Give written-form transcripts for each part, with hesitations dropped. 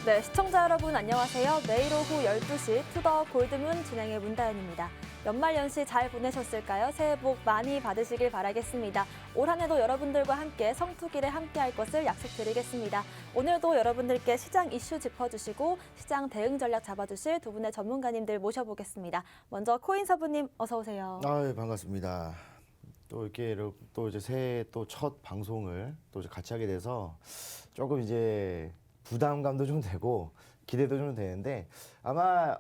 네, 시청자 여러분 안녕하세요. 매일 오후 12시 투더 골드문 진행의 문다연입니다. 연말연시 잘 보내셨을까요? 새해 복 많이 받으시길 바라겠습니다. 올 한 해도 여러분들과 함께 성투기를 함께할 것을 약속드리겠습니다. 오늘도 여러분들께 시장 이슈 짚어주시고 시장 대응 전략 잡아주실 두 분의 전문가님들 모셔보겠습니다. 먼저 코인서부님 어서 오세요. 아, 반갑습니다. 또 이렇게 또 이제 새해 또 첫 방송을 또 이제 같이 하게 돼서 조금 이제 부담감도 좀 되고 기대도 좀 되는데 아마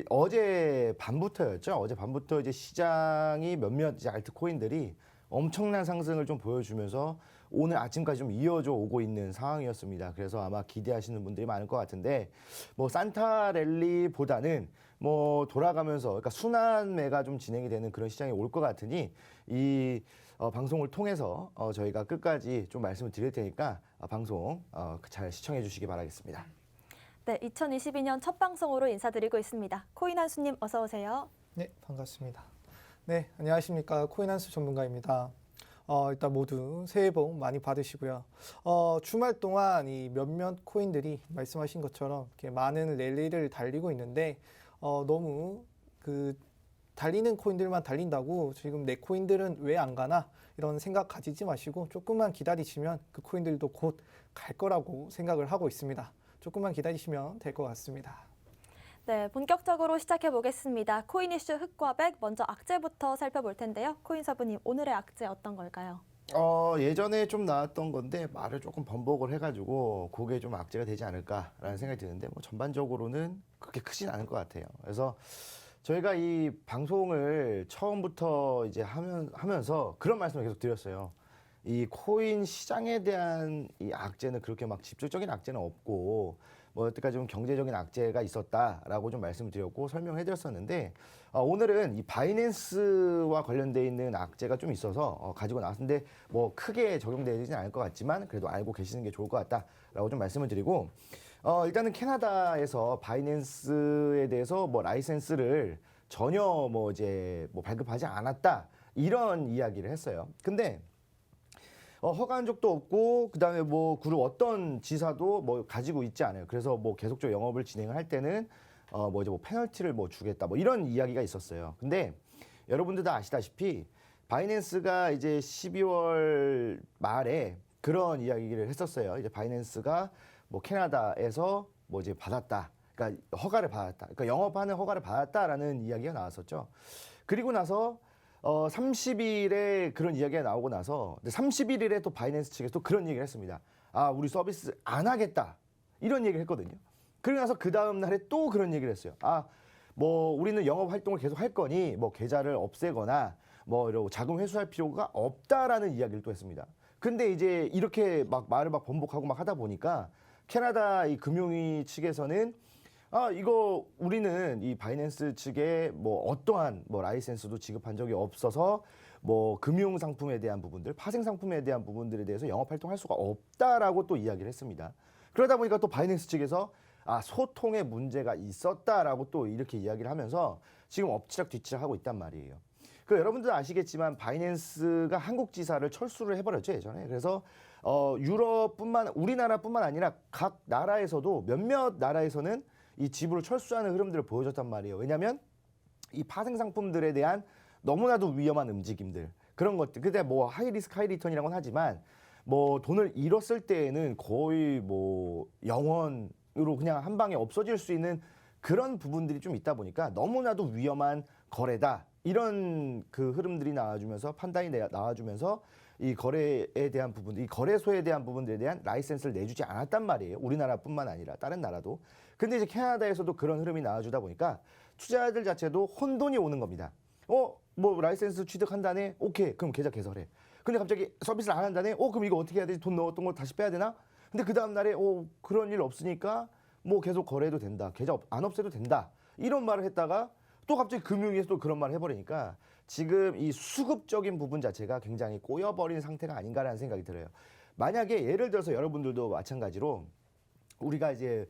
어제 밤부터였죠. 어제 밤부터 이제 시장이 몇몇 이제 알트코인들이 엄청난 상승을 좀 보여주면서 오늘 아침까지 좀 이어져 오고 있는 상황이었습니다. 그래서 아마 기대하시는 분들이 많을 것 같은데 뭐 산타 랠리보다는 뭐 돌아가면서 그러니까 순환매가 좀 진행이 되는 그런 시장이 올 것 같으니 이 방송을 통해서 저희가 끝까지 좀 말씀을 드릴 테니까 방송 잘 시청해 주시기 바라겠습니다. 네, 2022년 첫 방송으로 인사드리고 있습니다. 코인 한수님 어서 오세요. 네, 반갑습니다. 네, 안녕하십니까. 코인한수 전문가입니다. 일단 모두 새해 복 많이 받으시고요. 주말 동안 이 몇몇 코인들이 말씀하신 것처럼 이렇게 많은 랠리를 달리고 있는데 너무 달리는 코인들만 달린다고 지금 내 코인들은 왜 안 가나 이런 생각 가지지 마시고 조금만 기다리시면 그 코인들도 곧 갈 거라고 생각을 하고 있습니다. 조금만 기다리시면 될 것 같습니다. 네, 본격적으로 시작해 보겠습니다. 코인 이슈 흑과 백, 먼저 악재부터 살펴볼 텐데요. 코인서부님, 오늘의 악재 어떤 걸까요? 예전에 좀 나왔던 건데 말을 조금 번복을 해가지고 그게 좀 악재가 되지 않을까라는 생각이 드는데 뭐 전반적으로는 그렇게 크진 않을 것 같아요. 그래서 저희가 이 방송을 처음부터 이제 하면서 그런 말씀을 계속 드렸어요. 이 코인 시장에 대한 이 악재는 그렇게 막 직접적인 악재는 없고 뭐 여태까지 좀 경제적인 악재가 있었다라고 좀 말씀을 드렸고 설명해 드렸었는데 오늘은 이 바이낸스와 관련돼 있는 악재가 좀 있어서 가지고 나왔는데 뭐 크게 적용되지는 않을 것 같지만 그래도 알고 계시는 게 좋을 것 같다라고 좀 말씀을 드리고 일단은 캐나다에서 바이낸스에 대해서 뭐 라이센스를 전혀 뭐 이제 뭐 발급하지 않았다 이런 이야기를 했어요. 근데 허가한 적도 없고 그다음에 뭐 그룹 어떤 지사도 뭐 가지고 있지 않아요. 그래서 뭐 계속적으로 영업을 진행을 할 때는 뭐 이제 뭐 페널티를 뭐 주겠다 뭐 이런 이야기가 있었어요. 근데 여러분들 다 아시다시피 바이낸스가 이제 12월 말에 그런 이야기를 했었어요. 이제 바이낸스가 뭐 캐나다에서 뭐 이제 받았다. 그러니까 허가를 받았다. 그러니까 영업하는 허가를 받았다라는 이야기가 나왔었죠. 그리고 나서 30일에 그런 이야기가 나오고 나서 31일에 또 바이낸스 측에서 또 그런 얘기를 했습니다. 아, 우리 서비스 안 하겠다. 이런 얘기를 했거든요. 그러고 나서 그 다음 날에 또 그런 얘기를 했어요. 아, 뭐 우리는 영업 활동을 계속 할 거니 뭐 계좌를 없애거나 뭐 이러고 자금 회수할 필요가 없다라는 이야기를 또 했습니다. 근데 이제 이렇게 막 말을 막 번복하고 막 하다 보니까 캐나다 이 금융위 측에서는 이거 우리는 이 바이낸스 측에 뭐 어떠한 뭐 라이센스도 지급한 적이 없어서 뭐 금융 상품에 대한 부분들, 파생 상품에 대한 부분들에 대해서 영업 활동할 수가 없다라고 또 이야기를 했습니다. 그러다 보니까 또 바이낸스 측에서 소통에 문제가 있었다라고 또 이렇게 이야기를 하면서 지금 엎치락 뒤치락 하고 있단 말이에요. 그 여러분들 아시겠지만 바이낸스가 한국 지사를 철수를 해버렸죠 예전에. 그래서 우리나라뿐만 아니라 각 나라에서도 몇몇 나라에서는 이 지분을 철수하는 흐름들을 보여줬단 말이에요. 왜냐하면 이 파생 상품들에 대한 너무나도 위험한 움직임들 그런 것들. 근데 뭐 하이 리스크 하이 리턴이라고는 하지만 뭐 돈을 잃었을 때에는 거의 뭐 영원으로 그냥 한 방에 없어질 수 있는 그런 부분들이 좀 있다 보니까 너무나도 위험한 거래다. 이런 그 흐름들이 나와주면서 판단이 나와주면서 이 거래에 대한 부분들, 이 거래소에 대한 부분들에 대한 라이센스를 내주지 않았단 말이에요. 우리나라뿐만 아니라 다른 나라도. 근데 이제 캐나다에서도 그런 흐름이 나와주다 보니까 투자자들 자체도 혼돈이 오는 겁니다. 뭐 라이센스 취득한다네? 오케이, 그럼 계좌 개설해. 근데 갑자기 서비스를 안 한다네? 그럼 이거 어떻게 해야 되지? 돈 넣었던 거 다시 빼야 되나? 근데 그 다음 날에 그런 일 없으니까 뭐 계속 거래해도 된다. 계좌 안 없애도 된다. 이런 말을 했다가 또 갑자기 금융위에서 또 그런 말을 해버리니까 지금 이 수급적인 부분 자체가 굉장히 꼬여버린 상태가 아닌가라는 생각이 들어요. 만약에 예를 들어서 여러분들도 마찬가지로 우리가 이제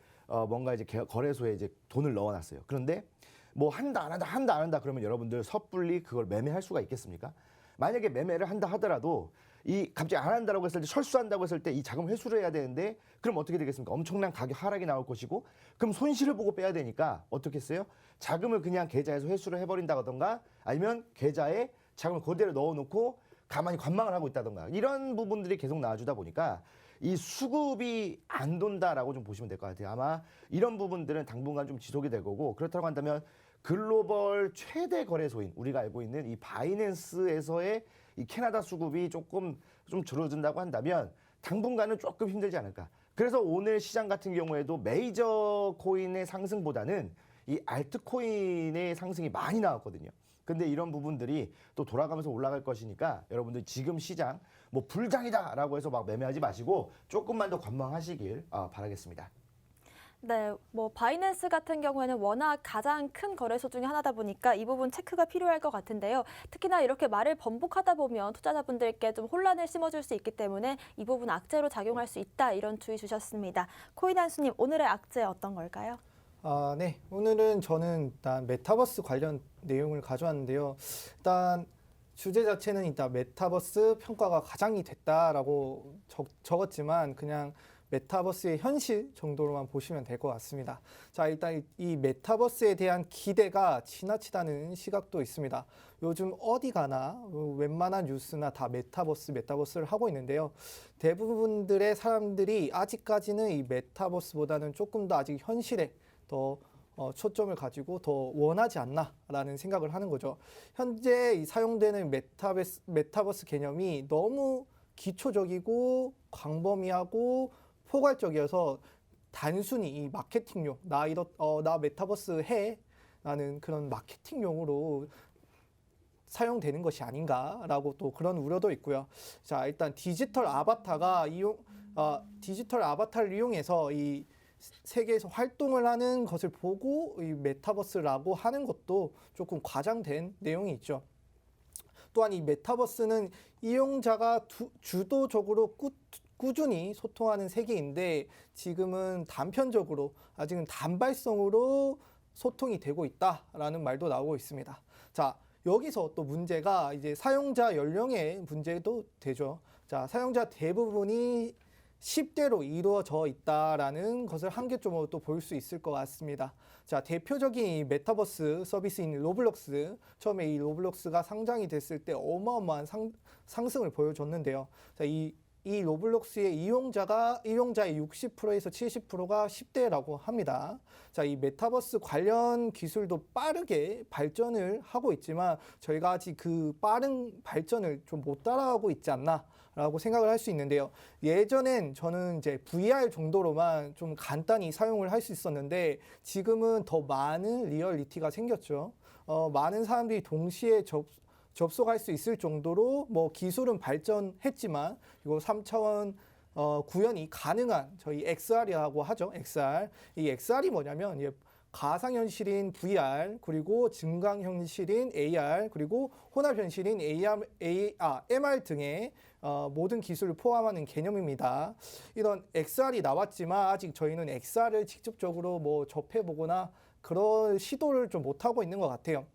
뭔가 이제 거래소에 이제 돈을 넣어놨어요. 그런데 뭐 한다 안 한다 그러면 여러분들 섣불리 그걸 매매할 수가 있겠습니까? 만약에 매매를 한다 하더라도 이 갑자기 안 한다라고 했을 때 철수한다고 했을 때 이 자금 회수를 해야 되는데 그럼 어떻게 되겠습니까? 엄청난 가격 하락이 나올 것이고 그럼 손실을 보고 빼야 되니까 어떻게 했어요? 자금을 그냥 계좌에서 회수를 해버린다던가 아니면 계좌에 자금을 그대로 넣어놓고 가만히 관망을 하고 있다던가 이런 부분들이 계속 나와주다 보니까 이 수급이 안 돈다라고 좀 보시면 될 것 같아요. 아마 이런 부분들은 당분간 좀 지속이 될 거고 그렇다고 한다면 글로벌 최대 거래소인 우리가 알고 있는 이 바이낸스에서의 이 캐나다 수급이 조금 좀 줄어든다고 한다면 당분간은 조금 힘들지 않을까. 그래서 오늘 시장 같은 경우에도 메이저 코인의 상승보다는 이 알트코인의 상승이 많이 나왔거든요. 근데 이런 부분들이 또 돌아가면서 올라갈 것이니까 여러분들 지금 시장 뭐 불장이다라고 해서 막 매매하지 마시고 조금만 더 관망하시길 바라겠습니다. 네, 뭐 바이낸스 같은 경우에는 워낙 가장 큰 거래소 중에 하나다 보니까 이 부분 체크가 필요할 것 같은데요. 특히나 이렇게 말을 번복하다 보면 투자자분들께 좀 혼란을 심어줄 수 있기 때문에 이 부분 악재로 작용할 수 있다 이런 주의 주셨습니다. 코인한수님 오늘의 악재 어떤 걸까요? 네. 오늘은 저는 일단 메타버스 관련 내용을 가져왔는데요. 일단 주제 자체는 일단 메타버스 평가가 가장이 됐다라고 적었지만 그냥 메타버스의 현실 정도로만 보시면 될 것 같습니다. 자, 일단 이 메타버스에 대한 기대가 지나치다는 시각도 있습니다. 요즘 어디 가나 웬만한 뉴스나 다 메타버스를 하고 있는데요. 대부분들의 사람들이 아직까지는 이 메타버스보다는 조금 더 아직 현실에 더 초점을 가지고 더 원하지 않나라는 생각을 하는 거죠. 현재 사용되는 메타버스 개념이 너무 기초적이고 광범위하고 포괄적이어서 단순히 이 마케팅용 나 메타버스 해 라는 그런 마케팅용으로 사용되는 것이 아닌가라고 또 그런 우려도 있고요. 자, 일단 디지털 아바타를 이용해서 이 세계에서 활동을 하는 것을 보고 이 메타버스라고 하는 것도 조금 과장된 내용이 있죠. 또한 이 메타버스는 이용자가 주도적으로 꾸준히 소통하는 세계인데 지금은 단편적으로 아직은 단발성으로 소통이 되고 있다라는 말도 나오고 있습니다. 자, 여기서 또 문제가 이제 사용자 연령의 문제도 되죠. 자, 사용자 대부분이 10대로 이루어져 있다라는 것을 한계점으로 또 볼 수 있을 것 같습니다. 자, 대표적인 이 메타버스 서비스인 로블록스, 처음에 이 로블록스가 상장이 됐을 때 어마어마한 상승을 보여줬는데요. 자, 이 로블록스의 이용자의 60%에서 70%가 10대라고 합니다. 자, 이 메타버스 관련 기술도 빠르게 발전을 하고 있지만 저희가 아직 그 빠른 발전을 좀 못 따라가고 있지 않나 라고 생각을 할 수 있는데요. 예전엔 저는 이제 VR 정도로만 좀 간단히 사용을 할 수 있었는데 지금은 더 많은 리얼리티가 생겼죠. 많은 사람들이 동시에 접속할 수 있을 정도로 뭐 기술은 발전했지만 이거 3차원 구현이 가능한 저희 XR이라고 하죠. XR. 이 XR이 뭐냐면 가상현실인 VR 그리고 증강현실인 AR 그리고 혼합현실인 MR 등의 모든 기술을 포함하는 개념입니다. 이런 XR이 나왔지만 아직 저희는 XR을 직접적으로 뭐 접해보거나 그런 시도를 좀 못하고 있는 것 같아요.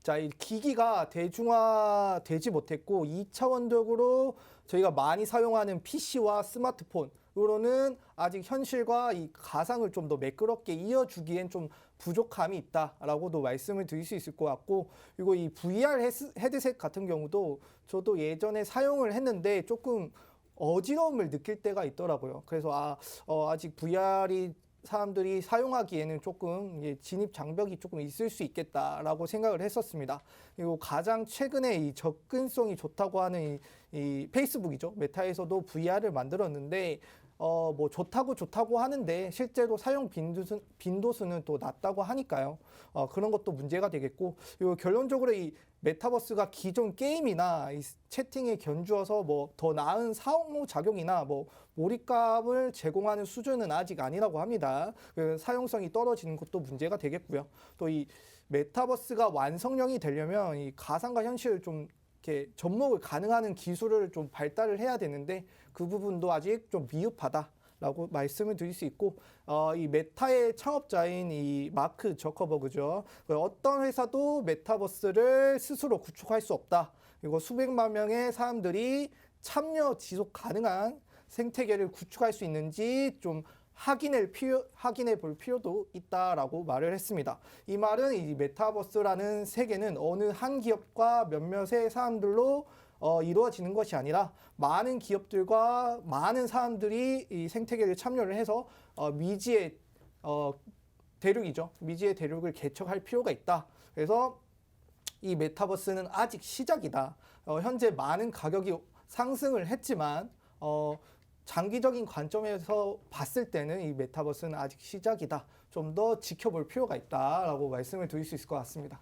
자, 이 기기가 대중화되지 못했고 2차원적으로 저희가 많이 사용하는 PC와 스마트폰으로는 아직 현실과 이 가상을 좀 더 매끄럽게 이어주기엔 좀 부족함이 있다라고도 말씀을 드릴 수 있을 것 같고, 그리고 이 VR 헤드셋 같은 경우도 저도 예전에 사용을 했는데 조금 어지러움을 느낄 때가 있더라고요. 그래서 아직 VR이 사람들이 사용하기에는 조금 진입 장벽이 조금 있을 수 있겠다라고 생각을 했었습니다. 그리고 가장 최근에 이 접근성이 좋다고 하는 이 페이스북이죠. 메타에서도 VR을 만들었는데 뭐 좋다고 하는데 실제로 사용 빈도수는 또 낮다고 하니까요. 그런 것도 문제가 되겠고, 그리고 결론적으로 이 메타버스가 기존 게임이나 이 채팅에 견주어서 뭐 더 나은 상호작용이나 뭐 몰입감을 제공하는 수준은 아직 아니라고 합니다. 그 사용성이 떨어지는 것도 문제가 되겠고요. 또 이 메타버스가 완성형이 되려면 이 가상과 현실을 좀 이렇게 접목을 가능하는 기술을 좀 발달을 해야 되는데 그 부분도 아직 좀 미흡하다. 라고 말씀을 드릴 수 있고 이 메타의 창업자인 이 마크 저커버그죠. 어떤 회사도 메타버스를 스스로 구축할 수 없다. 그리고 수백만 명의 사람들이 참여 지속 가능한 생태계를 구축할 수 있는지 좀 확인해 볼 필요도 있다라고 말을 했습니다. 이 말은 이 메타버스라는 세계는 어느 한 기업과 몇몇의 사람들로 이루어지는 것이 아니라 많은 기업들과 많은 사람들이 이 생태계를 참여를 해서 미지의 대륙이죠. 미지의 대륙을 개척할 필요가 있다. 그래서 이 메타버스는 아직 시작이다. 현재 많은 가격이 상승을 했지만 장기적인 관점에서 봤을 때는 이 메타버스는 아직 시작이다. 좀 더 지켜볼 필요가 있다라고 말씀을 드릴 수 있을 것 같습니다.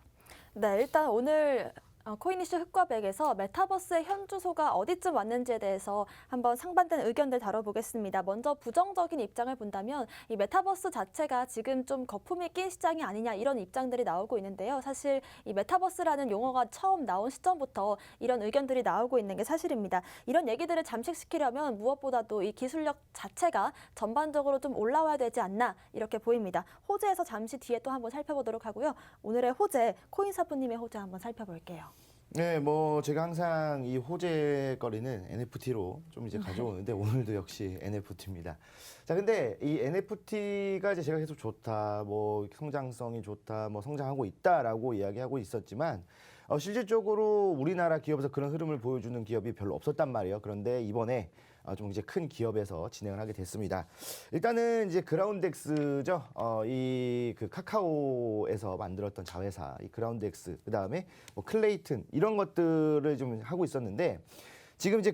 네, 일단 오늘 코인 이슈 흑과백에서 메타버스의 현 주소가 어디쯤 왔는지에 대해서 한번 상반된 의견들 다뤄보겠습니다. 먼저 부정적인 입장을 본다면 이 메타버스 자체가 지금 좀 거품이 낀 시장이 아니냐 이런 입장들이 나오고 있는데요. 사실 이 메타버스라는 용어가 처음 나온 시점부터 이런 의견들이 나오고 있는 게 사실입니다. 이런 얘기들을 잠식시키려면 무엇보다도 이 기술력 자체가 전반적으로 좀 올라와야 되지 않나 이렇게 보입니다. 호재에서 잠시 뒤에 또 한번 살펴보도록 하고요. 오늘의 호재, 코인사부님의 호재 한번 살펴볼게요. 네, 뭐 제가 항상 이 호재거리는 NFT로 좀 이제 가져오는데 오늘도 역시 NFT입니다. 자, 근데 이 NFT가 이제 제가 계속 좋다, 뭐 성장성이 좋다, 뭐 성장하고 있다라고 이야기하고 있었지만 실질적으로 우리나라 기업에서 그런 흐름을 보여주는 기업이 별로 없었단 말이에요. 그런데 이번에 좀 이제 큰 기업에서 진행을 하게 됐습니다. 일단은 이제 그라운드엑스죠. 이 그 카카오에서 만들었던 자회사 이 그라운드엑스, 그 다음에 뭐 클레이튼 이런 것들을 좀 하고 있었는데 지금 이제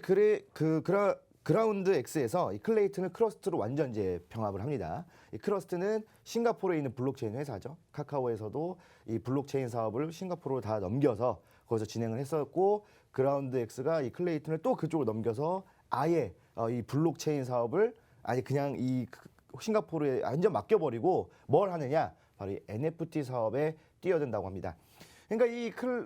그라운드엑스에서 이 클레이튼을 크러스트로 완전 이제 병합을 합니다. 이 크러스트는 싱가포르에 있는 블록체인 회사죠. 카카오에서도 이 블록체인 사업을 싱가포르로 다 넘겨서 거기서 진행을 했었고 그라운드엑스가 이 클레이튼을 또 그쪽으로 넘겨서 아예 이 블록체인 사업을 아니 그냥 이 싱가포르에 완전 맡겨버리고 뭘 하느냐 바로 이 NFT 사업에 뛰어든다고 합니다. 그러니까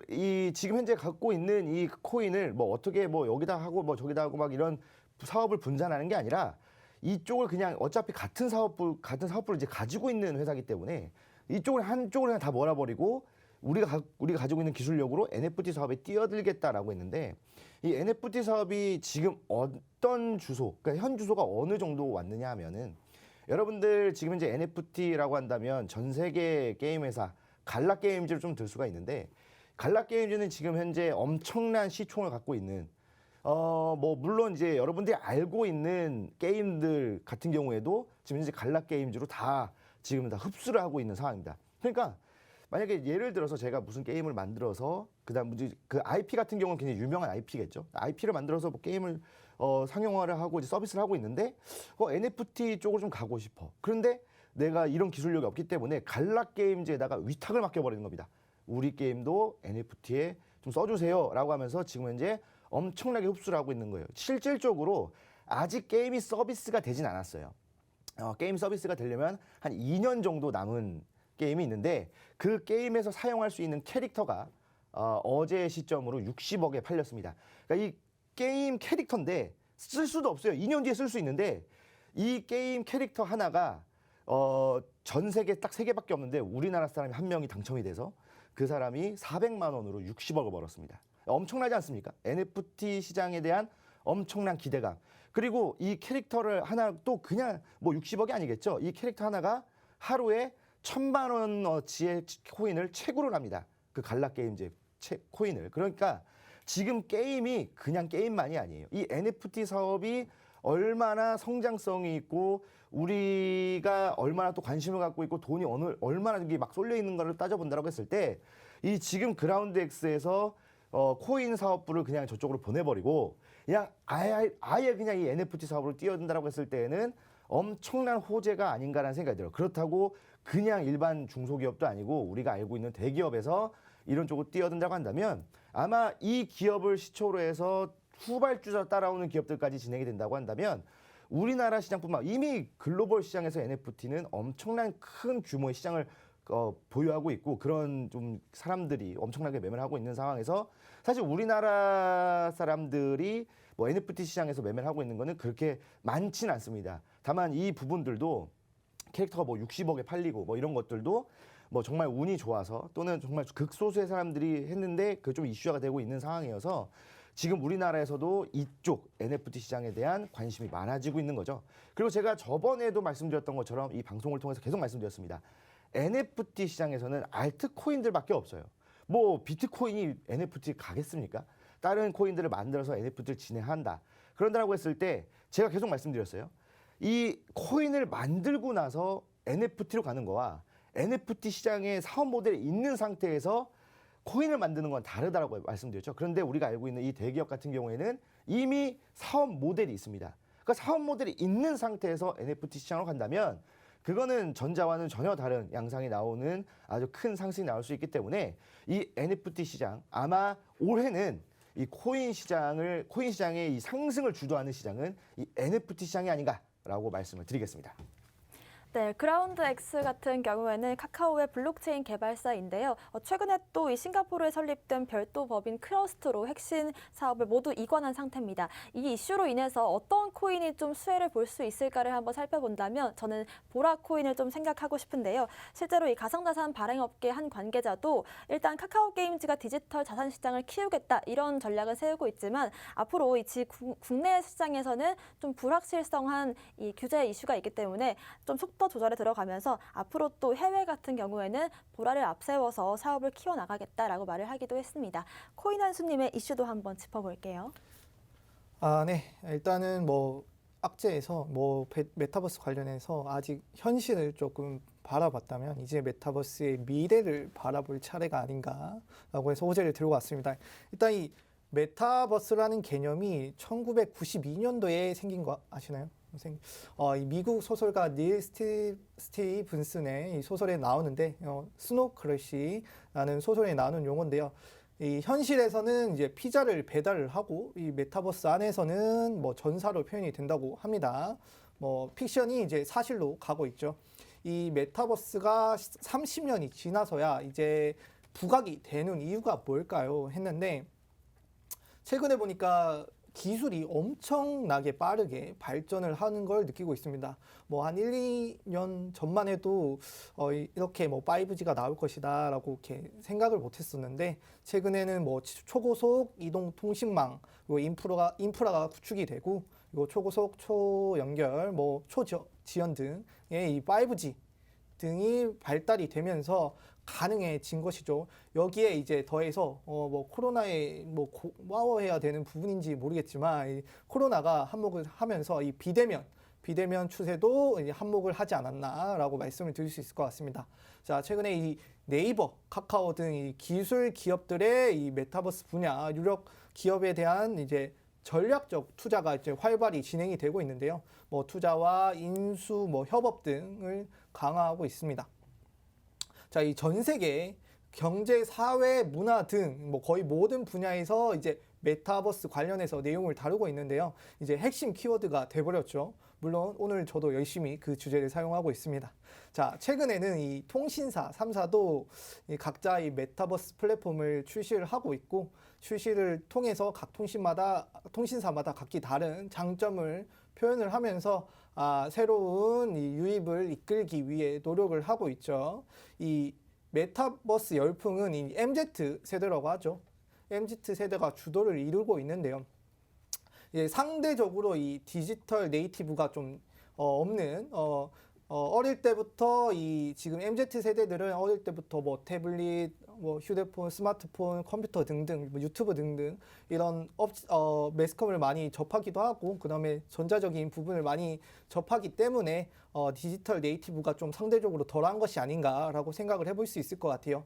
이 지금 현재 갖고 있는 이 코인을 뭐 어떻게 뭐 여기다 하고 뭐 저기다 하고 막 이런 사업을 분산하는 게 아니라 이쪽을 그냥 어차피 같은 사업부를 이제 가지고 있는 회사이기 때문에 이쪽을 한쪽을 그냥 다 몰아버리고 우리가 가지고 있는 기술력으로 NFT 사업에 뛰어들겠다라고 했는데 이 NFT 사업이 지금 어떤 주소, 그러니까 현 주소가 어느 정도 왔느냐 하면은 여러분들 지금 현재 NFT라고 한다면 전 세계 게임 회사 갈라게임즈를 좀 들 수가 있는데 갈라게임즈는 지금 현재 엄청난 시총을 갖고 있는 뭐 물론 이제 여러분들이 알고 있는 게임들 같은 경우에도 지금 현재 갈라게임즈로 다 지금 다 흡수를 하고 있는 상황입니다. 그러니까 만약에 예를 들어서 제가 무슨 게임을 만들어서 그다음 그 IP 같은 경우는 굉장히 유명한 IP겠죠. IP를 만들어서 뭐 게임을 상용화를 하고 이제 서비스를 하고 있는데 NFT 쪽으로 좀 가고 싶어. 그런데 내가 이런 기술력이 없기 때문에 갈라게임즈에다가 위탁을 맡겨버리는 겁니다. 우리 게임도 NFT에 좀 써주세요라고 하면서 지금 현재 엄청나게 흡수를 하고 있는 거예요. 실질적으로 아직 게임이 서비스가 되진 않았어요. 게임 서비스가 되려면 한 2년 정도 남은 게임이 있는데 그 게임에서 사용할 수 있는 캐릭터가 어제 시점으로 60억에 팔렸습니다. 그러니까 이 게임 캐릭터인데 쓸 수도 없어요. 2년 뒤에 쓸 수 있는데 이 게임 캐릭터 하나가 전 세계 딱 3개밖에 없는데 우리나라 사람이 한 명이 당첨이 돼서 그 사람이 400만 원으로 60억을 벌었습니다. 엄청나지 않습니까? NFT 시장에 대한 엄청난 기대감. 그리고 이 캐릭터를 하나 또 그냥 뭐 60억이 아니겠죠. 이 캐릭터 하나가 하루에 1,000만 원어치의 코인을 채굴을 합니다. 그 갈라게임즈 코인을. 그러니까 지금 게임이 그냥 게임만이 아니에요. 이 NFT 사업이 얼마나 성장성이 있고 우리가 얼마나 또 관심을 갖고 있고 돈이 얼마나 이게 막 쏠려 있는가를 따져본다고 했을 때 이 지금 그라운드엑스에서 코인 사업부를 그냥 저쪽으로 보내버리고 그냥 아예 그냥 이 NFT 사업으로 뛰어든다라고 했을 때에는 엄청난 호재가 아닌가라는 생각이 들어요. 그렇다고 그냥 일반 중소기업도 아니고 우리가 알고 있는 대기업에서 이런 쪽으로 뛰어든다고 한다면 아마 이 기업을 시초로 해서 후발주자 따라오는 기업들까지 진행이 된다고 한다면 우리나라 시장뿐만 이미 글로벌 시장에서 NFT는 엄청난 큰 규모의 시장을 보유하고 있고 그런 좀 사람들이 엄청나게 매매를 하고 있는 상황에서 사실 우리나라 사람들이 뭐 NFT 시장에서 매매를 하고 있는 거는 그렇게 많지는 않습니다. 다만 이 부분들도 캐릭터가 뭐 60억에 팔리고 뭐 이런 것들도 뭐 정말 운이 좋아서 또는 정말 극소수의 사람들이 했는데 그 좀 이슈화가 되고 있는 상황이어서 지금 우리나라에서도 이쪽 NFT 시장에 대한 관심이 많아지고 있는 거죠. 그리고 제가 저번에도 말씀드렸던 것처럼 이 방송을 통해서 계속 말씀드렸습니다. NFT 시장에서는 알트코인들밖에 없어요. 뭐 비트코인이 NFT 가겠습니까? 다른 코인들을 만들어서 NFT를 진행한다. 그런다고 했을 때 제가 계속 말씀드렸어요. 이 코인을 만들고 나서 NFT로 가는 거와 NFT 시장의 사업 모델이 있는 상태에서 코인을 만드는 건 다르다라고 말씀드렸죠. 그런데 우리가 알고 있는 이 대기업 같은 경우에는 이미 사업 모델이 있습니다. 그러니까 사업 모델이 있는 상태에서 NFT 시장으로 간다면 그거는 전자와는 전혀 다른 양상이 나오는 아주 큰 상승이 나올 수 있기 때문에 이 NFT 시장 아마 올해는 이 코인 시장의 이 상승을 주도하는 시장은 이 NFT 시장이 아닌가라고 말씀을 드리겠습니다. 네, 그라운드 X 같은 경우에는 카카오의 블록체인 개발사인데요. 최근에 또 이 싱가포르에 설립된 별도 법인 크러스트로 핵심 사업을 모두 이관한 상태입니다. 이 이슈로 인해서 어떤 코인이 좀 수혜를 볼 수 있을까를 한번 살펴본다면 저는 보라 코인을 좀 생각하고 싶은데요. 실제로 이 가상자산 발행업계 한 관계자도 일단 카카오 게임즈가 디지털 자산 시장을 키우겠다 이런 전략을 세우고 있지만 앞으로 국내 시장에서는 좀 불확실성한 이 규제 이슈가 있기 때문에 좀 속도 조절에 들어가면서 앞으로 또 해외 같은 경우에는 보라를 앞세워서 사업을 키워나가겠다라고 말을 하기도 했습니다. 코인 한수님의 이슈도 한번 짚어볼게요. 네. 일단은 뭐 악재에서 뭐 메타버스 관련해서 아직 현실을 조금 바라봤다면 이제 메타버스의 미래를 바라볼 차례가 아닌가라고 해서 소재를 들고 왔습니다. 일단 이 메타버스라는 개념이 1992년도에 생긴 거 아시나요? 이 미국 소설가 닐 스티븐슨의 이 소설에 나오는데 스노크래시라는 소설에 나오는 용어인데요. 이 현실에서는 이제 피자를 배달을 하고 이 메타버스 안에서는 뭐 전사로 표현이 된다고 합니다. 뭐 픽션이 이제 사실로 가고 있죠. 이 메타버스가 30년이 지나서야 이제 부각이 되는 이유가 뭘까요? 했는데 최근에 보니까 기술이 엄청나게 빠르게 발전을 하는 걸 느끼고 있습니다. 뭐 한 1, 2년 전만 해도 이렇게 뭐 5G가 나올 것이다라고 이렇게 생각을 못 했었는데 최근에는 뭐 초고속 이동 통신망, 인프라가 구축이 되고 그리고 초고속, 초연결, 뭐 초지연 등의 이 5G 등이 발달이 되면서 가능해진 것이죠. 여기에 이제 더해서 뭐 코로나에 뭐 고마워해야 되는 부분인지 모르겠지만 이 코로나가 한몫을 하면서 이 비대면 추세도 이제 한몫을 하지 않았나라고 말씀을 드릴 수 있을 것 같습니다. 자, 최근에 이 네이버, 카카오 등 이 기술 기업들의 이 메타버스 분야 유력 기업에 대한 이제 전략적 투자가 이제 활발히 진행이 되고 있는데요. 뭐 투자와 인수, 뭐 협업 등을 강화하고 있습니다. 자, 이 전 세계 경제, 사회, 문화 등 뭐 거의 모든 분야에서 이제 메타버스 관련해서 내용을 다루고 있는데요. 이제 핵심 키워드가 돼버렸죠. 물론 오늘 저도 열심히 그 주제를 사용하고 있습니다. 자, 최근에는 이 통신사 3사도 각자 이 메타버스 플랫폼을 출시를 하고 있고 출시를 통해서 각 통신사마다 각기 다른 장점을 표현을 하면서 새로운 이 유입을 이끌기 위해 노력을 하고 있죠. 이 메타버스 열풍은 이 MZ 세대라고 하죠. MZ 세대가 주도를 이루고 있는데요. 상대적으로 이 디지털 네이티브가 좀 없는 어릴 때부터 이 지금 MZ 세대들은 어릴 때부터 뭐 태블릿, 뭐 휴대폰, 스마트폰, 컴퓨터 등등, 뭐 유튜브 등등 이런 매스컴을 많이 접하기도 하고 그다음에 전자적인 부분을 많이 접하기 때문에 디지털 네이티브가 좀 상대적으로 덜한 것이 아닌가라고 생각을 해볼 수 있을 것 같아요.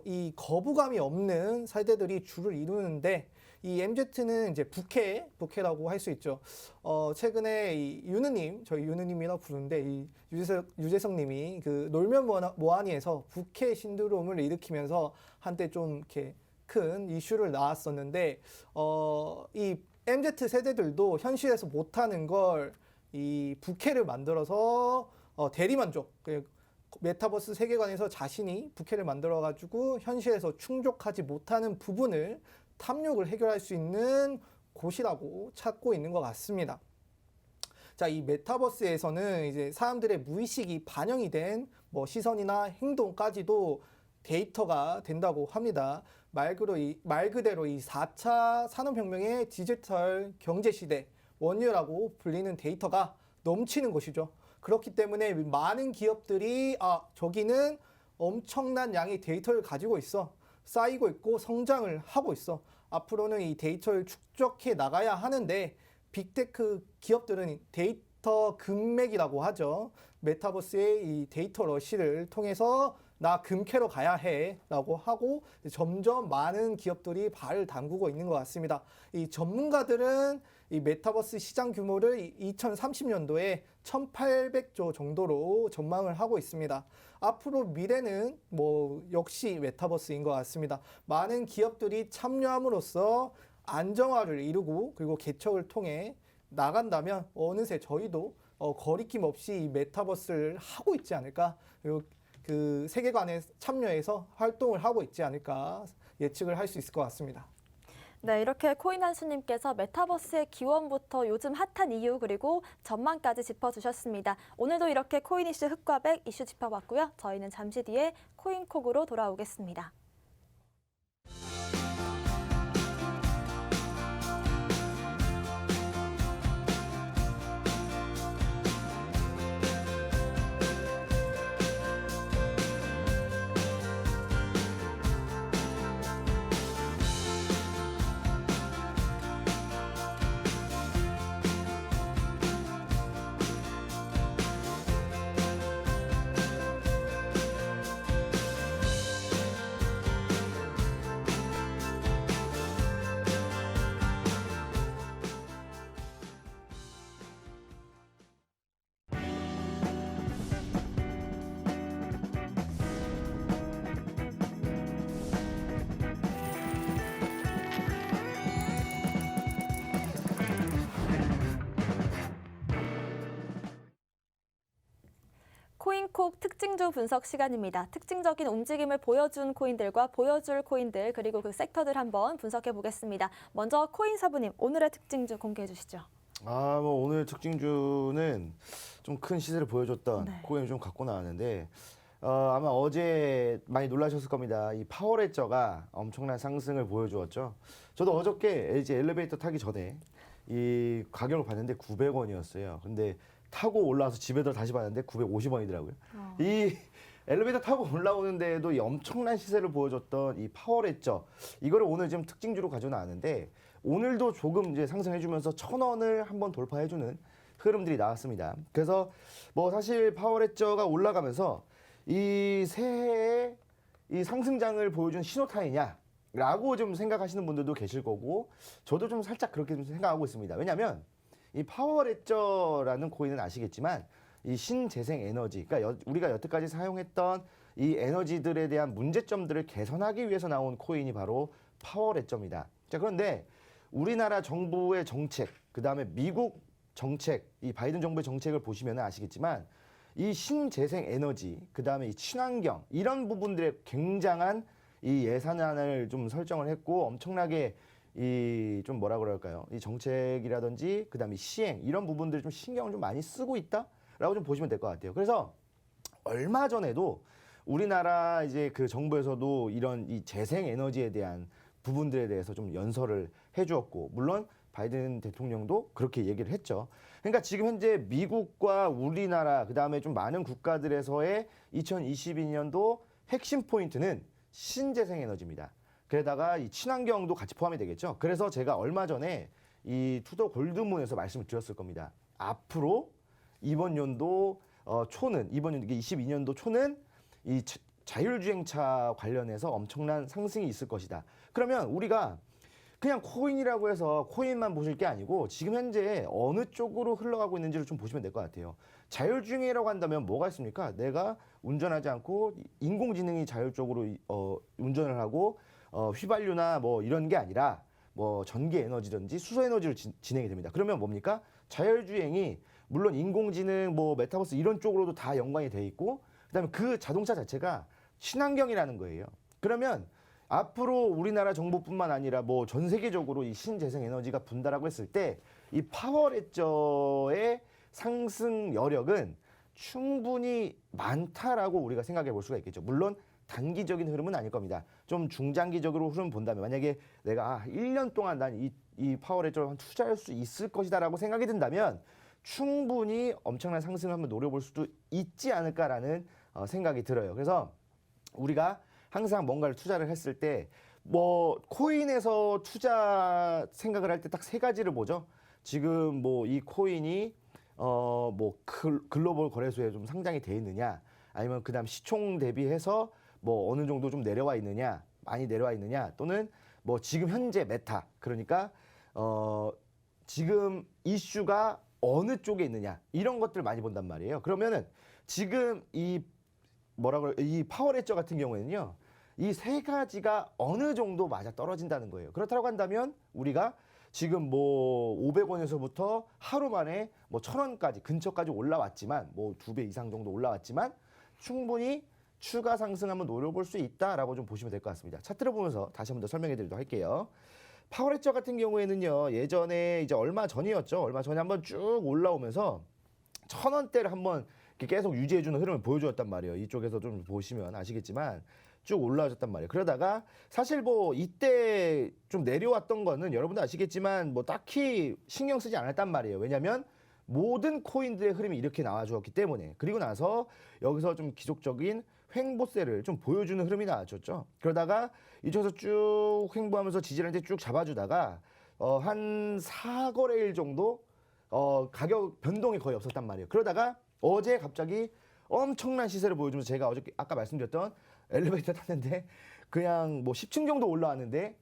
이 거부감이 없는 세대들이 주를 이루는데 이 MZ는 이제 부캐라고 할 수 있죠. 최근에 이 저희 유느님이라고 부르는데 이 유재석님이 그 놀면 뭐하니에서 부캐 신드롬을 일으키면서 한때 좀 이렇게 큰 이슈를 낳았었는데 이 MZ 세대들도 현실에서 못하는 걸 이 부캐를 만들어서 대리만족. 메타버스 세계관에서 자신이 부캐를 만들어가지고 현실에서 충족하지 못하는 부분을 탐욕을 해결할 수 있는 곳이라고 찾고 있는 것 같습니다. 자, 이 메타버스에서는 이제 사람들의 무의식이 반영이 된 뭐 시선이나 행동까지도 데이터가 된다고 합니다. 말 그대로 이 4차 산업혁명의 디지털 경제 시대 원료라고 불리는 데이터가 넘치는 것이죠. 그렇기 때문에 많은 기업들이 저기는 엄청난 양의 데이터를 가지고 있어. 쌓이고 있고 성장을 하고 있어. 앞으로는 이 데이터를 축적해 나가야 하는데 빅테크 기업들은 데이터 금맥이라고 하죠. 메타버스의 이 데이터 러시를 통해서 나 금캐러 가야 해 라고 하고 점점 많은 기업들이 발을 담그고 있는 것 같습니다. 이 전문가들은 이 메타버스 시장 규모를 2030년도에 1,800조 정도로 전망을 하고 있습니다. 앞으로 미래는 뭐 역시 메타버스인 것 같습니다. 많은 기업들이 참여함으로써 안정화를 이루고 그리고 개척을 통해 나간다면 어느새 저희도 거리낌 없이 이 메타버스를 하고 있지 않을까, 그리고 그 세계관에 참여해서 활동을 하고 있지 않을까 예측을 할 수 있을 것 같습니다. 네, 이렇게 코인한수님께서 메타버스의 기원부터 요즘 핫한 이유 그리고 전망까지 짚어주셨습니다. 오늘도 이렇게 코인 이슈 흑과 백 이슈 짚어봤고요. 저희는 잠시 뒤에 코인콕으로 돌아오겠습니다. 코인콕 특징주 분석 시간입니다. 특징적인 움직임을 보여준 코인들과 보여줄 코인들 그리고 그 섹터들 한번 분석해 보겠습니다. 먼저 코인사부님 오늘의 특징주 공개해 주시죠. 뭐 오늘 특징주는 좀 큰 시세를 보여줬던 네. 코인을 좀 갖고 나왔는데 아마 어제 많이 놀라셨을 겁니다. 이 파워레저가 엄청난 상승을 보여주었죠. 저도 어저께 이제 엘리베이터 타기 전에 이 가격을 봤는데 900원이었어요. 근데 타고 올라와서 집에 들어 다시 봤는데 950원이더라고요. 이 엘리베이터 타고 올라오는데도 이 엄청난 시세를 보여줬던 이 파워레저, 이거를 오늘 지금 특징주로 가져 나왔는데 오늘도 조금 이제 상승해주면서 1,000원을 한번 돌파해주는 흐름들이 나왔습니다. 그래서 뭐 사실 파워레저가 올라가면서 이 새해에 이 상승장을 보여준 신호탄이냐라고 좀 생각하시는 분들도 계실 거고, 저도 좀 살짝 그렇게 좀 생각하고 있습니다. 왜냐하면 이 파워레저라는 코인은 아시겠지만 이 신재생 에너지, 그러니까 우리가 여태까지 사용했던 이 에너지들에 대한 문제점들을 개선하기 위해서 나온 코인이 바로 파워레저입니다. 자, 그런데 우리나라 정부의 정책, 그다음에 미국 정책, 이 바이든 정부의 정책을 보시면 아시겠지만 이 신재생 에너지, 그다음에 이 친환경 이런 부분들에 굉장한 이 예산안을 좀 설정을 했고 엄청나게 이 좀 뭐라 그럴까요? 이 정책이라든지 그다음에 시행 이런 부분들을 좀 신경을 좀 많이 쓰고 있다라고 좀 보시면 될 것 같아요. 그래서 얼마 전에도 우리나라 이제 그 정부에서도 이런 이 재생 에너지에 대한 부분들에 대해서 좀 연설을 해주었고, 물론 바이든 대통령도 그렇게 얘기를 했죠. 그러니까 지금 현재 미국과 우리나라 그다음에 좀 많은 국가들에서의 2022년도 핵심 포인트는 신재생 에너지입니다. 게다가 이 친환경도 같이 포함이 되겠죠. 그래서 제가 얼마 전에 이 투더 골드문에서 말씀을 드렸을 겁니다. 앞으로 이번 연도 초는, 이번 연도 22년도 초는 이 자율주행차 관련해서 엄청난 상승이 있을 것이다. 그러면 우리가 그냥 코인이라고 해서 코인만 보실 게 아니고 지금 현재 어느 쪽으로 흘러가고 있는지를 좀 보시면 될 것 같아요. 자율주행이라고 한다면 뭐가 있습니까? 내가 운전하지 않고 인공지능이 자율적으로 운전을 하고 휘발유나 뭐 이런 게 아니라 뭐 전기 에너지든지 수소 에너지로 진행이 됩니다. 그러면 뭡니까? 자율주행이 물론 인공지능, 뭐 메타버스 이런 쪽으로도 다 연관이 돼 있고, 그다음에 그 자동차 자체가 친환경이라는 거예요. 그러면 앞으로 우리나라 정부뿐만 아니라 뭐 전 세계적으로 이 신재생 에너지가 분다라고 했을 때 이 파워레저의 상승 여력은 충분히 많다라고 우리가 생각해 볼 수가 있겠죠. 물론 단기적인 흐름은 아닐 겁니다. 좀 중장기적으로 흐름 본다면 만약에 내가 1년 동안 난 이 파워레저를 투자할 수 있을 것이다라고 생각이 든다면 충분히 엄청난 상승을 한번 노려볼 수도 있지 않을까라는 생각이 들어요. 그래서 우리가 항상 뭔가를 투자를 했을 때 뭐 코인에서 투자 생각을 할 때 딱 세 가지를 보죠. 지금 뭐 이 코인이 뭐 글로벌 거래소에 좀 상장이 돼 있느냐, 아니면 그다음 시총 대비해서 뭐 어느 정도 좀 내려와 있느냐, 많이 내려와 있느냐, 또는 뭐 지금 현재 메타, 그러니까 지금 이슈가 어느 쪽에 있느냐, 이런 것들 많이 본단 말이에요. 그러면은 지금 이 파워레저 같은 경우에는요, 이 세 가지가 어느 정도 맞아 떨어진다는 거예요. 그렇다고 한다면 우리가 지금 뭐 500원에서부터 하루 만에 뭐 1000원까지 근처까지 올라왔지만, 뭐 2배 이상 정도 올라왔지만 충분히 추가 상승 한번 노려볼 수 있다라고 좀 보시면 될 것 같습니다. 차트를 보면서 다시 한번 더 설명해 드리도록 할게요. 파워레저 같은 경우에는요, 예전에 이제 얼마 전이었죠. 얼마 전에 한번 쭉 올라오면서 1000원대를 한번 이렇게 계속 유지해주는 흐름을 보여주었단 말이에요. 이쪽에서 좀 보시면 아시겠지만 쭉 올라와줬단 말이에요. 그러다가 사실 뭐 이때 좀 내려왔던 거는 여러분도 아시겠지만 뭐 딱히 신경 쓰지 않았단 말이에요. 왜냐면 모든 코인들의 흐름이 이렇게 나와주었기 때문에. 그리고 나서 여기서 좀 기속적인 횡보세를 좀 보여주는 흐름이 나와줬죠. 그러다가 이쪽에서 쭉 횡보하면서 지지라인에 쭉 잡아주다가 한 4거래일 정도 가격 변동이 거의 없었단 말이에요. 그러다가 어제 갑자기 엄청난 시세를 보여주면서 제가 아까 말씀드렸던 엘리베이터 탔는데 그냥 뭐 10층 정도 올라왔는데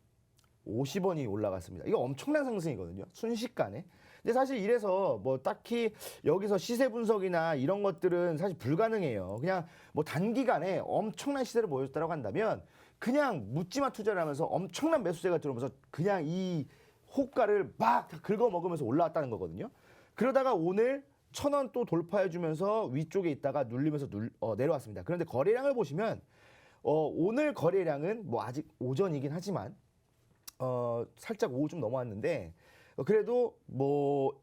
50원이 올라갔습니다. 이거 엄청난 상승이거든요. 순식간에. 근데 사실 이래서 뭐 딱히 여기서 시세 분석이나 이런 것들은 사실 불가능해요. 그냥 뭐 단기간에 엄청난 시세를 보여줬다고 한다면 그냥 묻지마 투자를 하면서 엄청난 매수세가 들어오면서 그냥 이 호가를 막 다 긁어먹으면서 올라왔다는 거거든요. 그러다가 오늘 1000원 또 돌파해주면서 위쪽에 있다가 눌리면서 내려왔습니다. 그런데 거래량을 보시면 오늘 거래량은 뭐 아직 오전이긴 하지만 살짝 오후 좀 넘어왔는데 그래도 뭐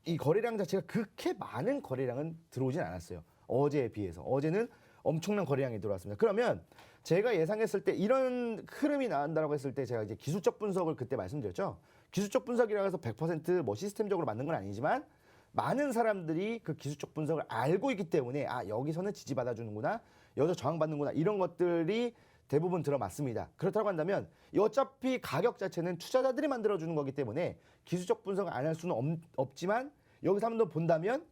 이 거래량 자체가 그렇게 많은 거래량은 들어오진 않았어요. 어제에 비해서. 어제는 엄청난 거래량이 들어왔습니다. 그러면 제가 예상했을 때 이런 흐름이 나온다고 했을 때 제가 이제 기술적 분석을 그때 말씀드렸죠. 기술적 분석이라고 해서 100% 시스템적으로 맞는 건 아니지만 많은 사람들이 그 기술적 분석을 알고 있기 때문에 여기서는 지지받아주는구나, 여기서 저항받는구나, 이런 것들이 대부분 들어맞습니다. 그렇다고 한다면 어차피 가격 자체는 투자자들이 만들어주는 거기 때문에 기술적 분석을 안 할 수는 없지만 여기서 한 번 더 본다면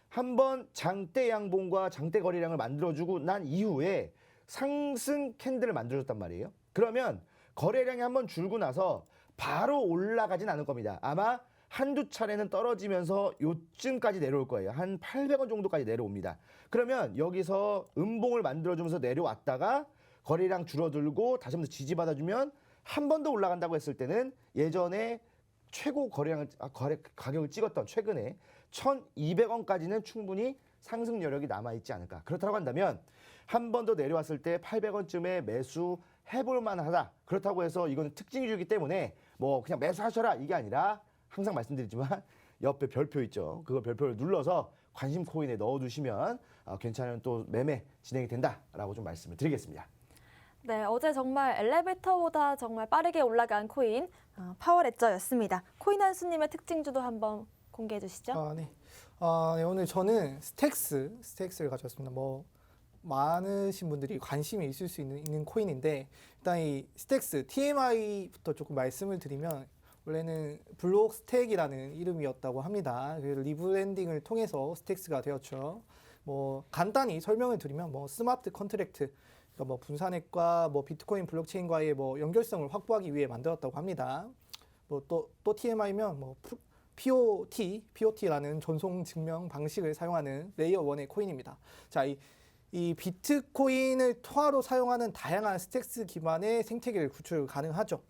한번 장대 양봉과 장대 거래량을 만들어주고 난 이후에 상승 캔들을 만들어줬단 말이에요. 그러면 거래량이 한번 줄고 나서 바로 올라가진 않을 겁니다. 아마 한두 차례는 떨어지면서 요쯤까지 내려올 거예요. 한 800원 정도까지 내려옵니다. 그러면 여기서 음봉을 만들어주면서 내려왔다가 거래량 줄어들고 다시 한번 지지받아주면 한 번 더 올라간다고 했을 때는 예전에 최고 가격을 찍었던 최근에 1200원까지는 충분히 상승 여력이 남아있지 않을까. 그렇다고 한다면 한 번 더 내려왔을 때 800원쯤에 매수해볼 만하다. 그렇다고 해서 이거는 특징주이기 때문에 뭐 그냥 매수하셔라 이게 아니라 항상 말씀드리지만 옆에 별표 있죠. 그거 별표를 눌러서 관심 코인에 넣어두시면 괜찮은 또 매매 진행이 된다라고 좀 말씀을 드리겠습니다. 네, 어제 정말 엘리베이터보다 정말 빠르게 올라간 코인 파워레저였습니다. 코인 한수님의 특징주도 한번 공개해 주시죠. 네. 네, 오늘 저는 스택스를 가져왔습니다. 뭐 많으신 분들이 관심이 있을 수 있는 코인인데 일단 이 스택스 TMI부터 조금 말씀을 드리면 원래는 블록 스택이라는 이름이었다고 합니다. 그 리브랜딩을 통해서 스택스가 되었죠. 뭐 간단히 설명을 드리면 뭐 스마트 컨트랙트, 그러니까 뭐 분산액과 뭐 비트코인 블록체인과의 뭐 연결성을 확보하기 위해 만들었다고 합니다. 뭐 또 TMI면 뭐 POT라는 전송 증명 방식을 사용하는 레이어 1의 코인입니다. 자, 이 비트코인을 토화로 사용하는 다양한 스택스 기반의 생태계를 구출 가능하죠.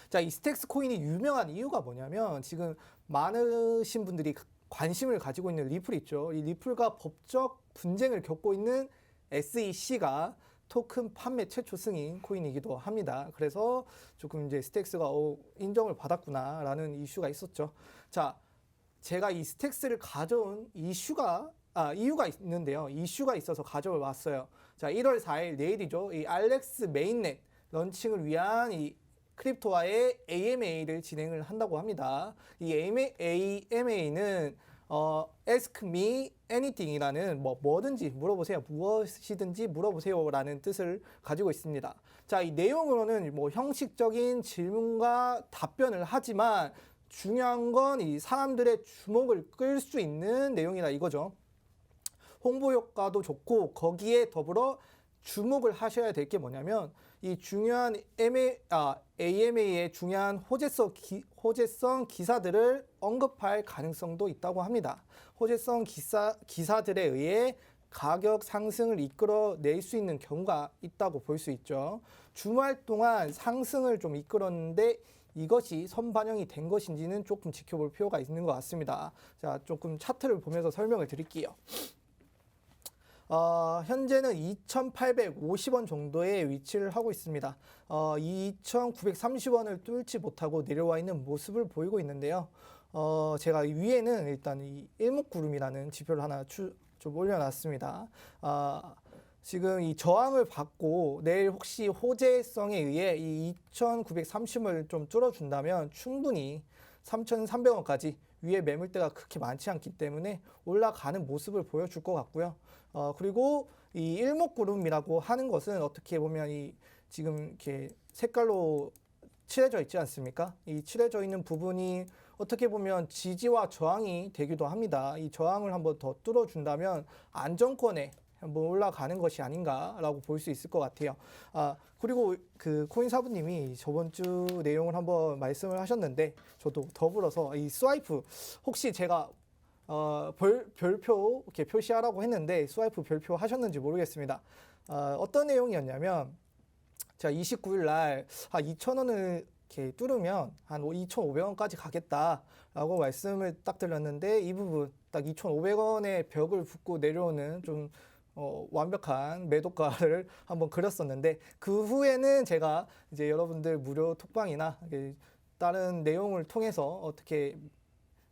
자, 이 스택스 코인이 유명한 이유가 뭐냐면 지금 많으신 분들이 관심을 가지고 있는 리플 있죠. 이 리플과 법적 분쟁을 겪고 있는 SEC가 토큰 판매 최초 승인 코인이기도 합니다. 그래서 조금 이제 스택스가 인정을 받았구나라는 이슈가 있었죠. 자, 제가 이 스택스를 가져온 이유가 있는데요. 이슈가 있어서 가져왔어요. 자, 1월 4일 내일이죠. 이 알렉스 메인넷 런칭을 위한 이 크립토와의 AMA를 진행을 한다고 합니다. 이 AMA는 Ask me anything이라는 뭐든지 물어보세요. 무엇이든지 물어보세요라는 뜻을 가지고 있습니다. 자, 이 내용으로는 뭐 형식적인 질문과 답변을 하지만 중요한 건 이 사람들의 주목을 끌 수 있는 내용이다 이거죠. 홍보 효과도 좋고 거기에 더불어 주목을 하셔야 될 게 뭐냐면 이 중요한 AMA의 중요한 호재성 기사들을 언급할 가능성도 있다고 합니다. 호재성 기사들에 의해 가격 상승을 이끌어낼 수 있는 경우가 있다고 볼 수 있죠. 주말 동안 상승을 좀 이끌었는데 이것이 선반영이 된 것인지는 조금 지켜볼 필요가 있는 것 같습니다. 자, 조금 차트를 보면서 설명을 드릴게요. 현재는 2,850원 정도의 위치를 하고 있습니다. 2,930원을 뚫지 못하고 내려와 있는 모습을 보이고 있는데요. 제가 위에는 일단 이 일목구름이라는 지표를 하나 좀 올려놨습니다. 지금 이 저항을 받고 내일 혹시 호재성에 의해 이 2,930원을 좀 뚫어준다면 충분히 3,300원까지 위에 매물대가 그렇게 많지 않기 때문에 올라가는 모습을 보여줄 것 같고요. 그리고 이 일목구름이라고 하는 것은 어떻게 보면 이 지금 이렇게 색깔로 칠해져 있지 않습니까? 이 칠해져 있는 부분이 어떻게 보면 지지와 저항이 되기도 합니다. 이 저항을 한번 더 뚫어준다면 안정권에 한번 올라가는 것이 아닌가라고 볼 수 있을 것 같아요. 그리고 그 코인사부님이 저번 주 내용을 한번 말씀을 하셨는데 저도 더불어서 이 스와이프 혹시 제가 별표 이렇게 표시하라고 했는데 스와이프 별표 하셨는지 모르겠습니다. 어떤 내용이었냐면 제가 29일 날 2,000원을 이렇게 뚫으면 한 2,500원까지 가겠다라고 말씀을 딱 드렸는데 이 부분 딱 2,500원의 벽을 붓고 내려오는 좀 완벽한 매도가를 한번 그렸었는데 그 후에는 제가 이제 여러분들 무료 톡방이나 다른 내용을 통해서 어떻게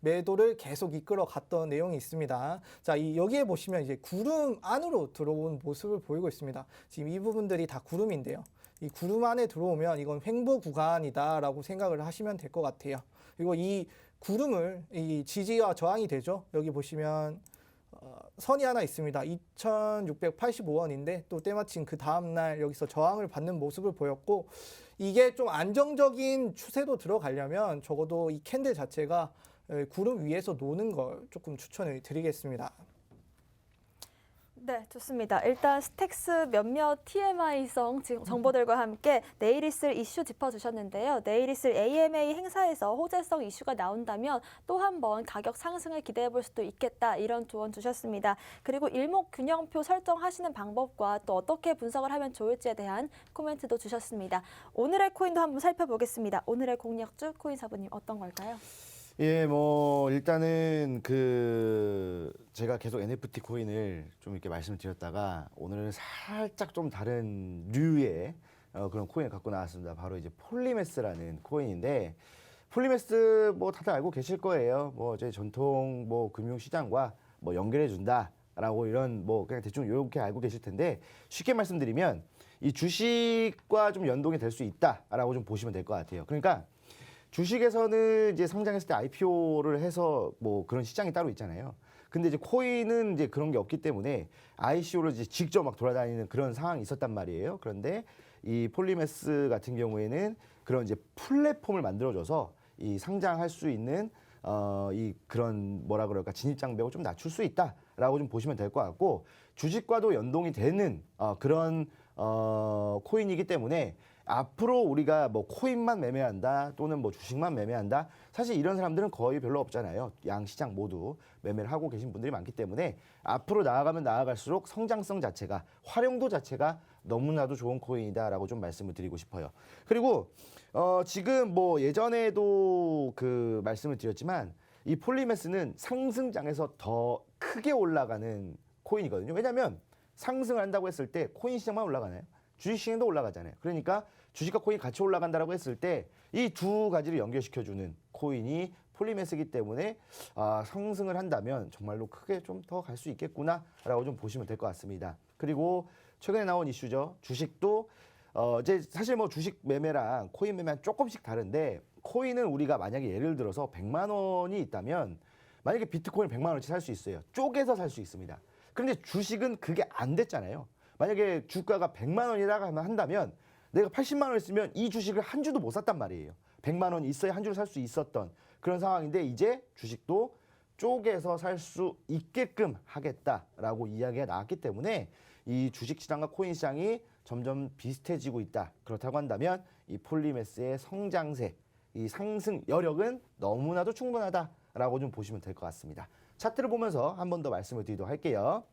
매도를 계속 이끌어 갔던 내용이 있습니다. 자, 여기에 보시면 이제 구름 안으로 들어온 모습을 보이고 있습니다. 지금 이 부분들이 다 구름인데요. 이 구름 안에 들어오면 이건 횡보 구간이다라고 생각을 하시면 될 것 같아요. 그리고 이 구름을 이 지지와 저항이 되죠. 여기 보시면 선이 하나 있습니다. 2,685원인데 또 때마침 그 다음날 여기서 저항을 받는 모습을 보였고 이게 좀 안정적인 추세로 들어가려면 적어도 이 캔들 자체가 구름 위에서 노는 걸 조금 추천을 드리겠습니다. 네, 좋습니다. 일단 스택스 몇몇 TMI성 정보들과 함께 내일 있을 이슈 짚어주셨는데요. 내일 있을 AMA 행사에서 호재성 이슈가 나온다면 또 한 번 가격 상승을 기대해 볼 수도 있겠다, 이런 조언 주셨습니다. 그리고 일목균형표 설정하시는 방법과 또 어떻게 분석을 하면 좋을지에 대한 코멘트도 주셨습니다. 오늘의 코인도 한번 살펴보겠습니다. 오늘의 공략주 코인사부님 어떤 걸까요? 예, 뭐 일단은 제가 계속 NFT 코인을 좀 이렇게 말씀을 드렸다가 오늘은 살짝 좀 다른 류의 그런 코인을 갖고 나왔습니다. 바로 이제 폴리메스라는 코인인데, 폴리메스 뭐 다들 알고 계실 거예요. 뭐 이제 전통 뭐 금융 시장과 뭐 연결해 준다라고 이런 뭐 그냥 대충 이렇게 알고 계실 텐데, 쉽게 말씀드리면 이 주식과 좀 연동이 될 수 있다라고 좀 보시면 될 것 같아요. 그러니까 주식에서는 이제 상장했을 때 IPO를 해서 뭐 그런 시장이 따로 있잖아요. 근데 이제 코인은 이제 그런 게 없기 때문에 ICO를 이제 직접 막 돌아다니는 그런 상황이 있었단 말이에요. 그런데 이 폴리메스 같은 경우에는 그런 이제 플랫폼을 만들어줘서 이 상장할 수 있는 이 그런 뭐라 그럴까 진입 장벽을 좀 낮출 수 있다라고 좀 보시면 될 것 같고, 주식과도 연동이 되는 그런 코인이기 때문에 앞으로 우리가 뭐 코인만 매매한다 또는 뭐 주식만 매매한다, 사실 이런 사람들은 거의 별로 없잖아요. 양 시장 모두 매매를 하고 계신 분들이 많기 때문에 앞으로 나아가면 나아갈수록 성장성 자체가, 활용도 자체가 너무나도 좋은 코인이다라고 좀 말씀을 드리고 싶어요. 그리고 지금 뭐 예전에도 그 말씀을 드렸지만 이 폴리메스는 상승장에서 더 크게 올라가는 코인이거든요. 왜냐하면 상승을 한다고 했을 때 코인 시장만 올라가나요? 주식 시장도 올라가잖아요. 그러니까 주식과 코인이 같이 올라간다라고 했을 때 이 두 가지를 연결시켜주는 코인이 폴리메스이기 때문에 상승을 한다면 정말로 크게 좀 더 갈 수 있겠구나라고 좀 보시면 될 것 같습니다. 그리고 최근에 나온 이슈죠. 주식도 이제 사실 뭐 주식 매매랑 코인 매매랑 조금씩 다른데 코인은 우리가 만약에 예를 들어서 100만 원이 있다면 만약에 비트코인 100만 원어치 살 수 있어요. 쪼개서 살 수 있습니다. 그런데 주식은 그게 안 됐잖아요. 만약에 주가가 100만 원이라고 한다면 내가 80만 원을 쓰면 이 주식을 한 주도 못 샀단 말이에요. 100만 원이 있어야 한 주를 살 수 있었던 그런 상황인데 이제 주식도 쪼개서 살 수 있게끔 하겠다라고 이야기가 나왔기 때문에 이 주식 시장과 코인 시장이 점점 비슷해지고 있다. 그렇다고 한다면 이 폴리메스의 성장세, 이 상승 여력은 너무나도 충분하다라고 좀 보시면 될 것 같습니다. 차트를 보면서 한 번 더 말씀을 드리도록 할게요.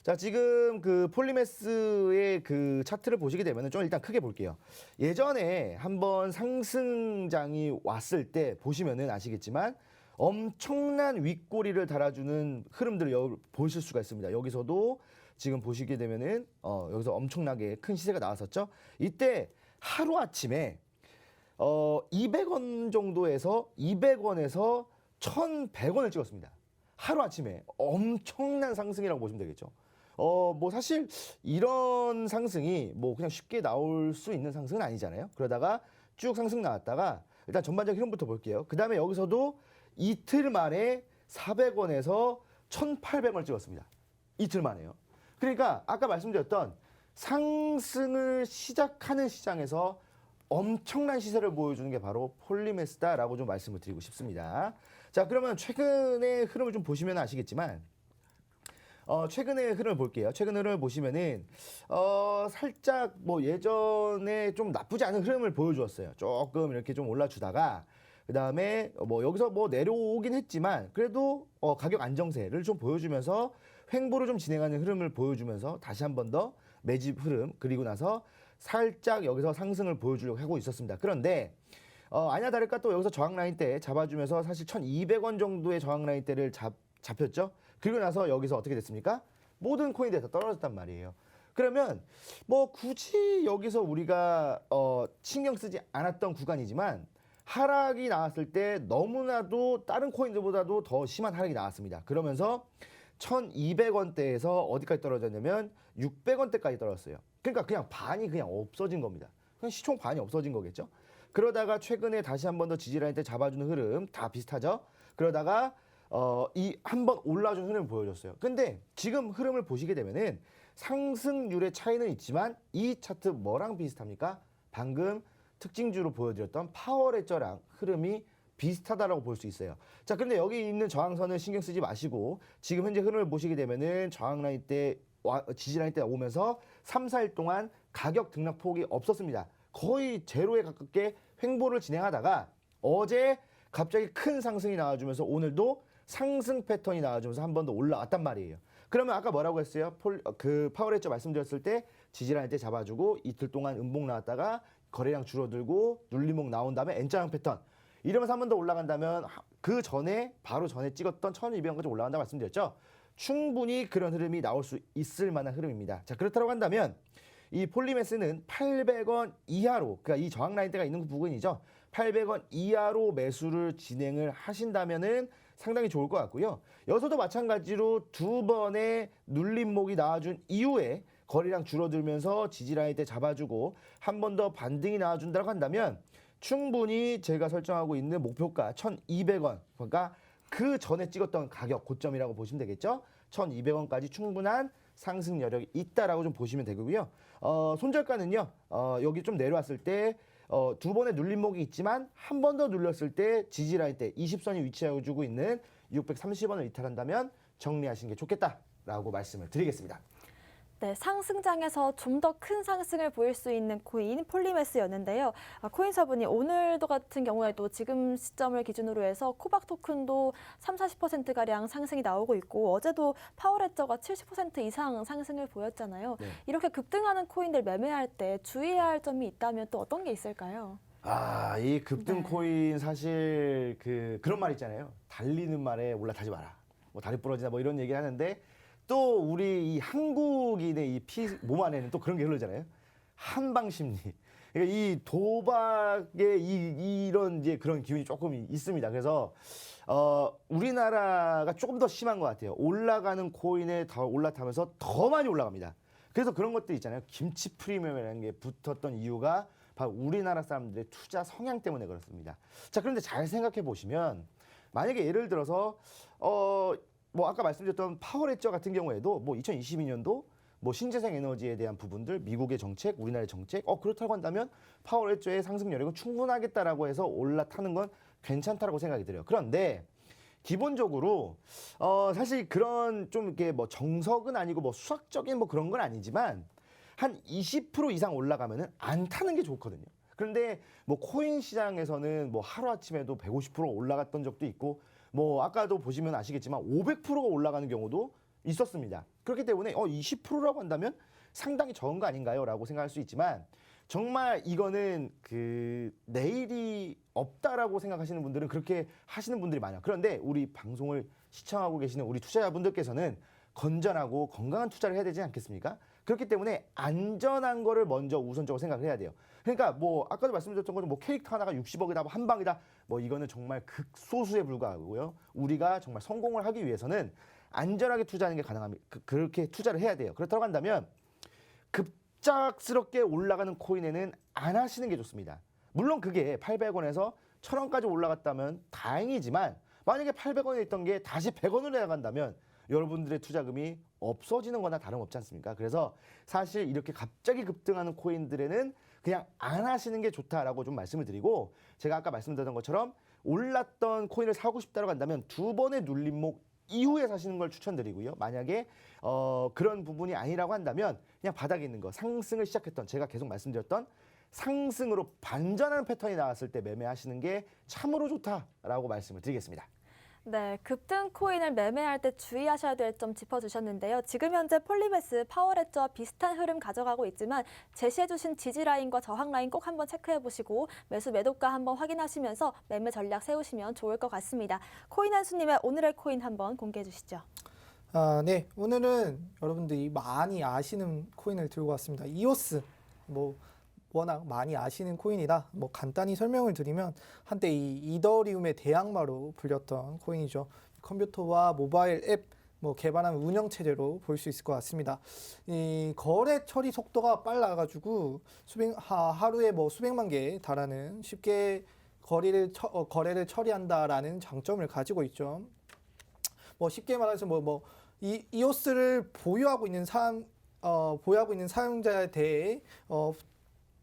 자, 지금 그 폴리메스의 그 차트를 보시게 되면 좀 일단 크게 볼게요. 예전에 한번 상승장이 왔을 때 보시면은 아시겠지만 엄청난 윗꼬리를 달아주는 흐름들을 보실 수가 있습니다. 여기서도 지금 보시게 되면은 여기서 엄청나게 큰 시세가 나왔었죠. 이때 하루 아침에 200원 정도에서 200원에서 1,100원을 찍었습니다. 하루 아침에 엄청난 상승이라고 보시면 되겠죠. 뭐 사실 이런 상승이 뭐 그냥 쉽게 나올 수 있는 상승은 아니잖아요. 그러다가 쭉 상승 나왔다가 일단 전반적인 흐름부터 볼게요. 그 다음에 여기서도 이틀 만에 400원에서 1,800원을 찍었습니다. 이틀 만에요. 그러니까 아까 말씀드렸던 상승을 시작하는 시장에서 엄청난 시세를 보여주는 게 바로 폴리메스다라고 좀 말씀을 드리고 싶습니다. 자, 그러면 최근의 흐름을 좀 보시면 아시겠지만 최근의 흐름을 볼게요. 최근 흐름을 보시면은 살짝 뭐 예전에 좀 나쁘지 않은 흐름을 보여주었어요. 조금 이렇게 좀 올라주다가 그 다음에 뭐 여기서 뭐 내려오긴 했지만 그래도 가격 안정세를 좀 보여주면서 횡보를 좀 진행하는 흐름을 보여주면서 다시 한 번 더 매집 흐름 그리고 나서 살짝 여기서 상승을 보여주려고 하고 있었습니다. 그런데 아니나 다를까 또 여기서 저항 라인 때 잡아주면서 사실 1,200원 정도의 저항 라인 때를 잡혔죠. 그리고 나서 여기서 어떻게 됐습니까? 모든 코인들이 다 떨어졌단 말이에요. 그러면 뭐 굳이 여기서 우리가 신경 쓰지 않았던 구간이지만 하락이 나왔을 때 너무나도 다른 코인들보다도 더 심한 하락이 나왔습니다. 그러면서 1,200원대에서 어디까지 떨어졌냐면 600원대까지 떨어졌어요. 그러니까 그냥 반이 그냥 없어진 겁니다. 그냥 시총 반이 없어진 거겠죠. 그러다가 최근에 다시 한 번 더 지지라인 때 잡아주는 흐름 다 비슷하죠. 그러다가 이 한 번 올라준 흐름을 보여줬어요. 근데 지금 흐름을 보시게 되면은 상승률의 차이는 있지만 이 차트 뭐랑 비슷합니까? 방금 특징주로 보여드렸던 파워레저랑 흐름이 비슷하다라고 볼 수 있어요. 자, 그런데 여기 있는 저항선을 신경 쓰지 마시고 지금 현재 흐름을 보시게 되면은 저항 라인 때 지지라인 때 오면서 3, 4일 동안 가격 등락폭이 없었습니다. 거의 제로에 가깝게 횡보를 진행하다가 어제 갑자기 큰 상승이 나와주면서 오늘도 상승 패턴이 나와주면서 한 번 더 올라왔단 말이에요. 그러면 아까 뭐라고 했어요? 그 파워레저 말씀드렸을 때 지지라인 때 잡아주고 이틀 동안 음봉 나왔다가 거래량 줄어들고 눌림목 나온 다음에 N자형 패턴 이러면서 한 번 더 올라간다면 그 전에 바로 전에 찍었던 1,200원까지 올라간다고 말씀드렸죠. 충분히 그런 흐름이 나올 수 있을 만한 흐름입니다. 자, 그렇다고 한다면 이 폴리메스는 800원 이하로 그러니까 이 저항 라인대가 있는 부분이죠. 800원 이하로 매수를 진행을 하신다면은 상당히 좋을 것 같고요. 여기서도 마찬가지로 두 번의 눌림목이 나와준 이후에 거래량 줄어들면서 지지라인 때 잡아주고 한 번 더 반등이 나와준다고 한다면 충분히 제가 설정하고 있는 목표가 1,200원 그러니까 그 전에 찍었던 가격 고점이라고 보시면 되겠죠. 1,200원까지 충분한 상승 여력이 있다라고 좀 보시면 되고요. 손절가는요. 여기 좀 내려왔을 때 두 번의 눌림목이 있지만 한 번 더 눌렸을 때 지지라인 때 20선이 위치해주고 있는 630원을 이탈한다면 정리하시는 게 좋겠다라고 말씀을 드리겠습니다. 네, 상승장에서 좀 더 큰 상승을 보일 수 있는 코인 폴리메스였는데요. 코인서분이 오늘도 같은 경우에도 지금 시점을 기준으로 해서 코박 토큰도 30~40%가량 상승이 나오고 있고 어제도 파워레저가 70% 이상 상승을 보였잖아요. 네. 이렇게 급등하는 코인들 매매할 때 주의해야 할 점이 있다면 또 어떤 게 있을까요? 이 급등 네. 코인 사실 그런 말 있잖아요. 달리는 말에 올라타지 마라. 뭐 다리 부러지나 뭐 이런 얘기를 하는데 또 우리 이 한국인의 이 몸 안에는 또 그런 게 흐르잖아요. 한방 심리. 그러니까 이 도박의 이런 이제 그런 기운이 조금 있습니다. 그래서 우리나라가 조금 더 심한 것 같아요. 올라가는 코인에 더 올라타면서 더 많이 올라갑니다. 그래서 그런 것들 있잖아요. 김치 프리미엄이라는 게 붙었던 이유가 바로 우리나라 사람들의 투자 성향 때문에 그렇습니다. 자, 그런데 잘 생각해 보시면 만약에 예를 들어서 뭐 아까 말씀드렸던 파워레저 같은 경우에도 뭐 2022년도 뭐 신재생 에너지에 대한 부분들, 미국의 정책, 우리나라의 정책, 그렇다고 한다면 파워레저의 상승 여력은 충분하겠다라고 해서 올라타는 건 괜찮다라고 생각이 들어요. 그런데 기본적으로 사실 그런 좀 이렇게 뭐 정석은 아니고 뭐 수학적인 뭐 그런 건 아니지만 한 20% 이상 올라가면은 안 타는 게 좋거든요. 그런데 뭐 코인 시장에서는 뭐 하루아침에도 150% 올라갔던 적도 있고 뭐 아까도 보시면 아시겠지만 500%가 올라가는 경우도 있었습니다. 그렇기 때문에 20%라고 한다면 상당히 적은 거 아닌가요? 라고 생각할 수 있지만 정말 이거는 그 내일이 없다라고 생각하시는 분들은 그렇게 하시는 분들이 많아요. 그런데 우리 방송을 시청하고 계시는 우리 투자자분들께서는 건전하고 건강한 투자를 해야 되지 않겠습니까? 그렇기 때문에 안전한 거를 먼저 우선적으로 생각을 해야 돼요. 그러니까 뭐 아까도 말씀드렸던 것처럼 뭐 캐릭터 하나가 60억이다, 뭐 한 방이다, 뭐 이거는 정말 극소수에 불과하고요. 우리가 정말 성공을 하기 위해서는 안전하게 투자하는 게 가능합니다. 그렇게 투자를 해야 돼요. 그렇다고 한다면 급작스럽게 올라가는 코인에는 안 하시는 게 좋습니다. 물론 그게 800원에서 1000원까지 올라갔다면 다행이지만 만약에 800원에 있던 게 다시 100원으로 내려간다면 여러분들의 투자금이 없어지는 거나 다름없지 않습니까? 그래서 사실 이렇게 갑자기 급등하는 코인들에는 그냥 안 하시는 게 좋다라고 좀 말씀을 드리고, 제가 아까 말씀드렸던 것처럼 올랐던 코인을 사고 싶다고 한다면 두 번의 눌림목 이후에 사시는 걸 추천드리고요. 만약에 그런 부분이 아니라고 한다면 그냥 바닥에 있는 거, 상승을 시작했던, 제가 계속 말씀드렸던 상승으로 반전하는 패턴이 나왔을 때 매매하시는 게 참으로 좋다라고 말씀을 드리겠습니다. 네, 급등 코인을 매매할 때 주의하셔야 될 점 짚어주셨는데요. 지금 현재 폴리메스, 파워레저와 비슷한 흐름 가져가고 있지만 제시해주신 지지 라인과 저항 라인 꼭 한번 체크해보시고 매수 매도가 한번 확인하시면서 매매 전략 세우시면 좋을 것 같습니다. 코인 한수님의 오늘의 코인 한번 공개해 주시죠. 네, 오늘은 여러분들이 많이 아시는 코인을 들고 왔습니다. 이오스, 뭐 워낙 많이 아시는 코인이다. 뭐 간단히 설명을 드리면 한때 이 이더리움의 대항마로 불렸던 코인이죠. 컴퓨터와 모바일 앱 뭐 개발한 운영 체제로 볼 수 있을 것 같습니다. 이 거래 처리 속도가 빨라가지고 하루에 뭐 수백만 개에 달하는 쉽게 거래를 처리한다라는 장점을 가지고 있죠. 뭐 쉽게 말해서 이오스를 보유하고 있는 사용자에 대해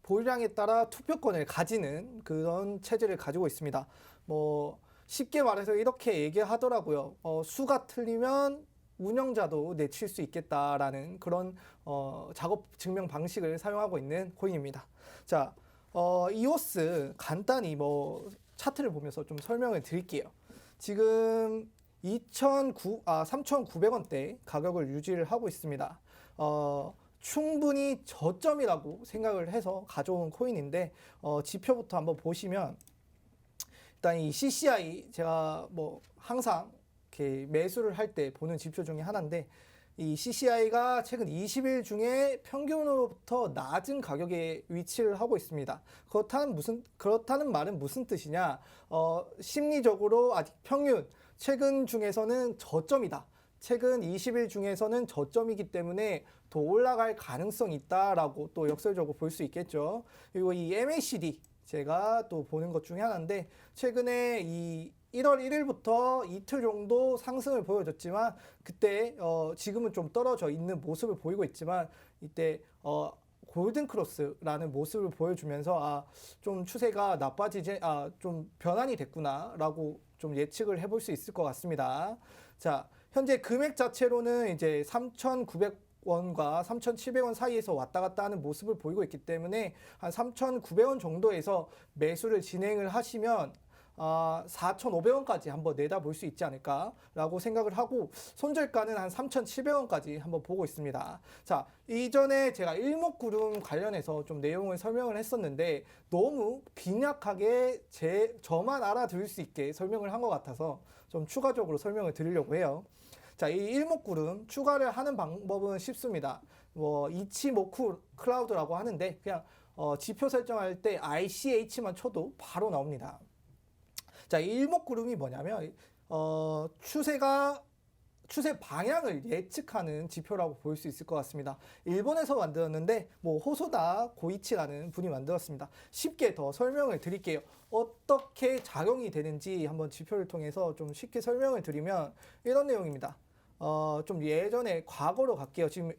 보유량에 따라 투표권을 가지는 그런 체제를 가지고 있습니다. 뭐 쉽게 말해서 이렇게 얘기하더라고요. 수가 틀리면 운영자도 내칠 수 있겠다라는 그런 작업 증명 방식을 사용하고 있는 코인입니다. 자, 이오스 간단히 뭐 차트를 보면서 좀 설명을 드릴게요. 지금 3,900원대 가격을 유지를 하고 있습니다. 충분히 저점이라고 생각을 해서 가져온 코인인데 지표부터 한번 보시면 일단 이 CCI 제가 뭐 항상 이렇게 매수를 할 때 보는 지표 중에 하나인데 이 CCI가 최근 20일 중에 평균으로부터 낮은 가격에 위치를 하고 있습니다. 그렇다는 말은 무슨 뜻이냐? 심리적으로 아직 평균 최근 중에서는 저점이다. 최근 20일 중에서는 저점이기 때문에 더 올라갈 가능성이 있다라고 또 역설적으로 볼 수 있겠죠. 그리고 이 MACD 제가 또 보는 것 중에 하나인데 최근에 이 1월 1일부터 이틀 정도 상승을 보여줬지만 그때 지금은 좀 떨어져 있는 모습을 보이고 있지만 이때 골든 크로스라는 모습을 보여주면서 좀 추세가 좀 변환이 됐구나라고 좀 예측을 해볼 수 있을 것 같습니다. 자, 현재 금액 자체로는 이제 3,900원과 3,700원 사이에서 왔다 갔다 하는 모습을 보이고 있기 때문에 한 3,900원 정도에서 매수를 진행을 하시면 4,500원까지 한번 내다볼 수 있지 않을까라고 생각을 하고 손절가는 한 3,700원까지 한번 보고 있습니다. 자, 이전에 제가 일목구름 관련해서 좀 내용을 설명을 했었는데 너무 빈약하게 저만 알아들을 수 있게 설명을 한 것 같아서 좀 추가적으로 설명을 드리려고 해요. 자, 이 일목구름 추가를 하는 방법은 쉽습니다. 뭐 이치모쿠 클라우드라고 하는데 그냥 지표 설정할 때 ICH만 쳐도 바로 나옵니다. 자, 이 일목구름이 뭐냐면 추세 방향을 예측하는 지표라고 볼 수 있을 것 같습니다. 일본에서 만들었는데 뭐 호소다 고이치라는 분이 만들었습니다. 쉽게 더 설명을 드릴게요. 어떻게 작용이 되는지 한번 지표를 통해서 좀 쉽게 설명을 드리면 이런 내용입니다. 좀 예전에 과거로 갈게요. 지금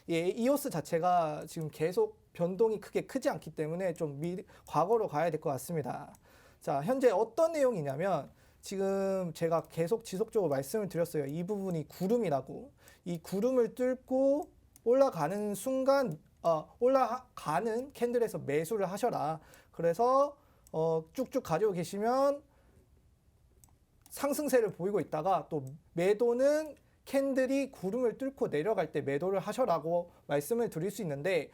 이오스 자체가 지금 계속 변동이 크지 않기 때문에 좀 과거로 가야 될 것 같습니다. 자, 현재 어떤 내용이냐면 지금 제가 계속 지속적으로 말씀을 드렸어요. 이 부분이 구름이라고. 이 구름을 뚫고 올라가는 순간 올라가는 캔들에서 매수를 하셔라. 그래서 쭉쭉 가지고 계시면 상승세를 보이고 있다가 또 매도는 캔들이 구름을 뚫고 내려갈 때 매도를 하셔라고 말씀을 드릴 수 있는데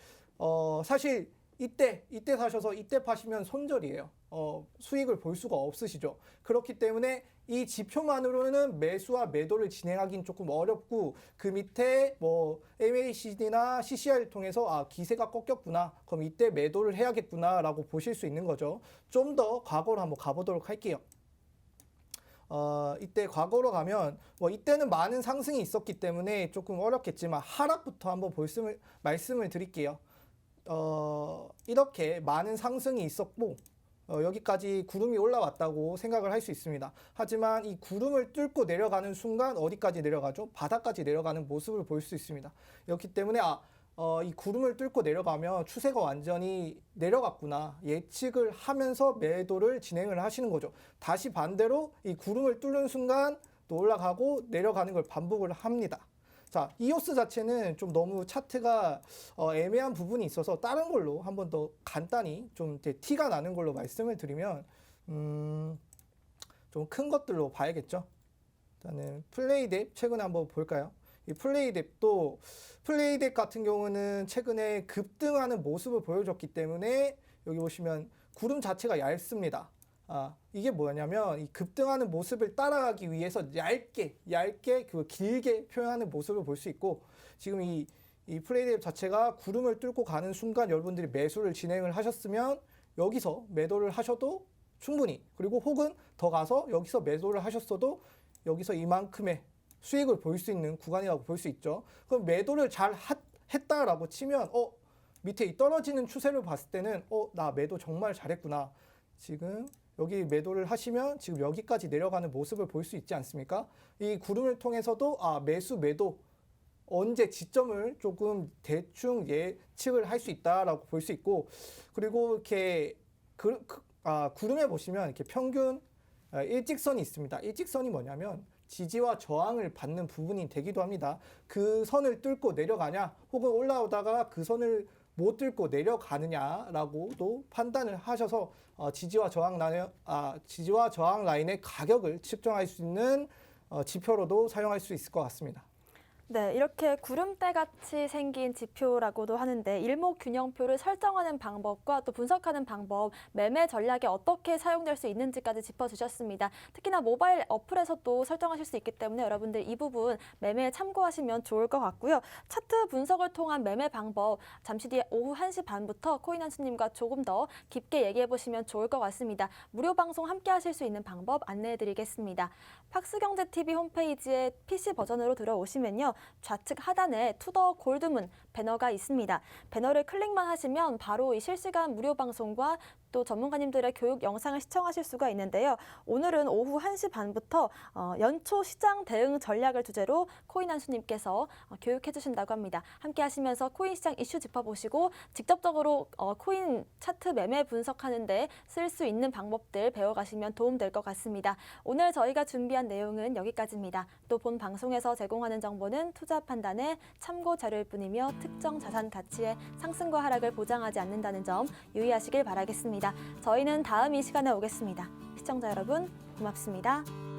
사실 이때 사셔서 이때 파시면 손절이에요. 수익을 볼 수가 없으시죠. 그렇기 때문에 이 지표만으로는 매수와 매도를 진행하기는 조금 어렵고 그 밑에 뭐 MACD나 CCR을 통해서 기세가 꺾였구나. 그럼 이때 매도를 해야겠구나라고 보실 수 있는 거죠. 좀 더 과거로 한번 가보도록 할게요. 이때 과거로 가면 이때는 많은 상승이 있었기 때문에 조금 어렵겠지만 하락부터 한번 말씀을 드릴게요. 이렇게 많은 상승이 있었고 여기까지 구름이 올라왔다고 생각을 할 수 있습니다. 하지만 이 구름을 뚫고 내려가는 순간 어디까지 내려가죠? 바닥까지 내려가는 모습을 볼 수 있습니다. 그렇기 때문에 이 구름을 뚫고 내려가면 추세가 완전히 내려갔구나 예측을 하면서 매도를 진행을 하시는 거죠. 다시 반대로 이 구름을 뚫는 순간 또 올라가고 내려가는 걸 반복을 합니다. 자, 이오스 자체는 좀 너무 차트가 애매한 부분이 있어서 다른 걸로 한번 더 간단히 좀 티가 나는 걸로 말씀을 드리면 좀 큰 것들로 봐야겠죠. 일단은 플레이뎁 최근에 한번 볼까요? 이 플레이뎁 같은 경우는 최근에 급등하는 모습을 보여줬기 때문에 여기 보시면 구름 자체가 얇습니다. 이게 뭐냐면 이 급등하는 모습을 따라가기 위해서 얇게 길게 표현하는 모습을 볼 수 있고 지금 이 플레이뎁 자체가 구름을 뚫고 가는 순간 여러분들이 매수를 진행을 하셨으면 여기서 매도를 하셔도 충분히 그리고 혹은 더 가서 여기서 매도를 하셨어도 여기서 이만큼의 수익을 볼 수 있는 구간이라고 볼 수 있죠. 그럼 매도를 잘 했다라고 치면 밑에 이 떨어지는 추세를 봤을 때는 나 매도 정말 잘했구나. 지금 여기 매도를 하시면 지금 여기까지 내려가는 모습을 볼 수 있지 않습니까? 이 구름을 통해서도 매수 매도 언제 지점을 조금 대충 예측을 할 수 있다라고 볼 수 있고 그리고 이렇게 구름에 보시면 이렇게 평균 일직선이 있습니다. 일직선이 뭐냐면 지지와 저항을 받는 부분이 되기도 합니다. 그 선을 뚫고 내려가냐 혹은 올라오다가 그 선을 못 뚫고 내려가느냐라고도 판단을 하셔서 지지와 저항 라인의 가격을 측정할 수 있는 지표로도 사용할 수 있을 것 같습니다. 네, 이렇게 구름대같이 생긴 지표라고도 하는데 일목균형표를 설정하는 방법과 또 분석하는 방법, 매매 전략에 어떻게 사용될 수 있는지까지 짚어주셨습니다. 특히나 모바일 어플에서도 설정하실 수 있기 때문에 여러분들 이 부분 매매에 참고하시면 좋을 것 같고요. 차트 분석을 통한 매매 방법, 잠시 뒤에 오후 1시 반부터 코인한수님과 조금 더 깊게 얘기해보시면 좋을 것 같습니다. 무료 방송 함께 하실 수 있는 방법 안내해드리겠습니다. 팍스경제TV 홈페이지에 PC 버전으로 들어오시면요. 좌측 하단에 투더 골드문 배너가 있습니다. 배너를 클릭만 하시면 바로 이 실시간 무료 방송과 또 전문가님들의 교육 영상을 시청하실 수가 있는데요. 오늘은 오후 1시 반부터 연초 시장 대응 전략을 주제로 코인한수님께서 교육해 주신다고 합니다. 함께 하시면서 코인 시장 이슈 짚어보시고 직접적으로 코인 차트 매매 분석하는 데 쓸 수 있는 방법들 배워가시면 도움될 것 같습니다. 오늘 저희가 준비한 내용은 여기까지입니다. 또 본 방송에서 제공하는 정보는 투자 판단의 참고 자료일 뿐이며 특정 자산 가치의 상승과 하락을 보장하지 않는다는 점 유의하시길 바라겠습니다. 저희는 다음 이 시간에 오겠습니다. 시청자 여러분 고맙습니다.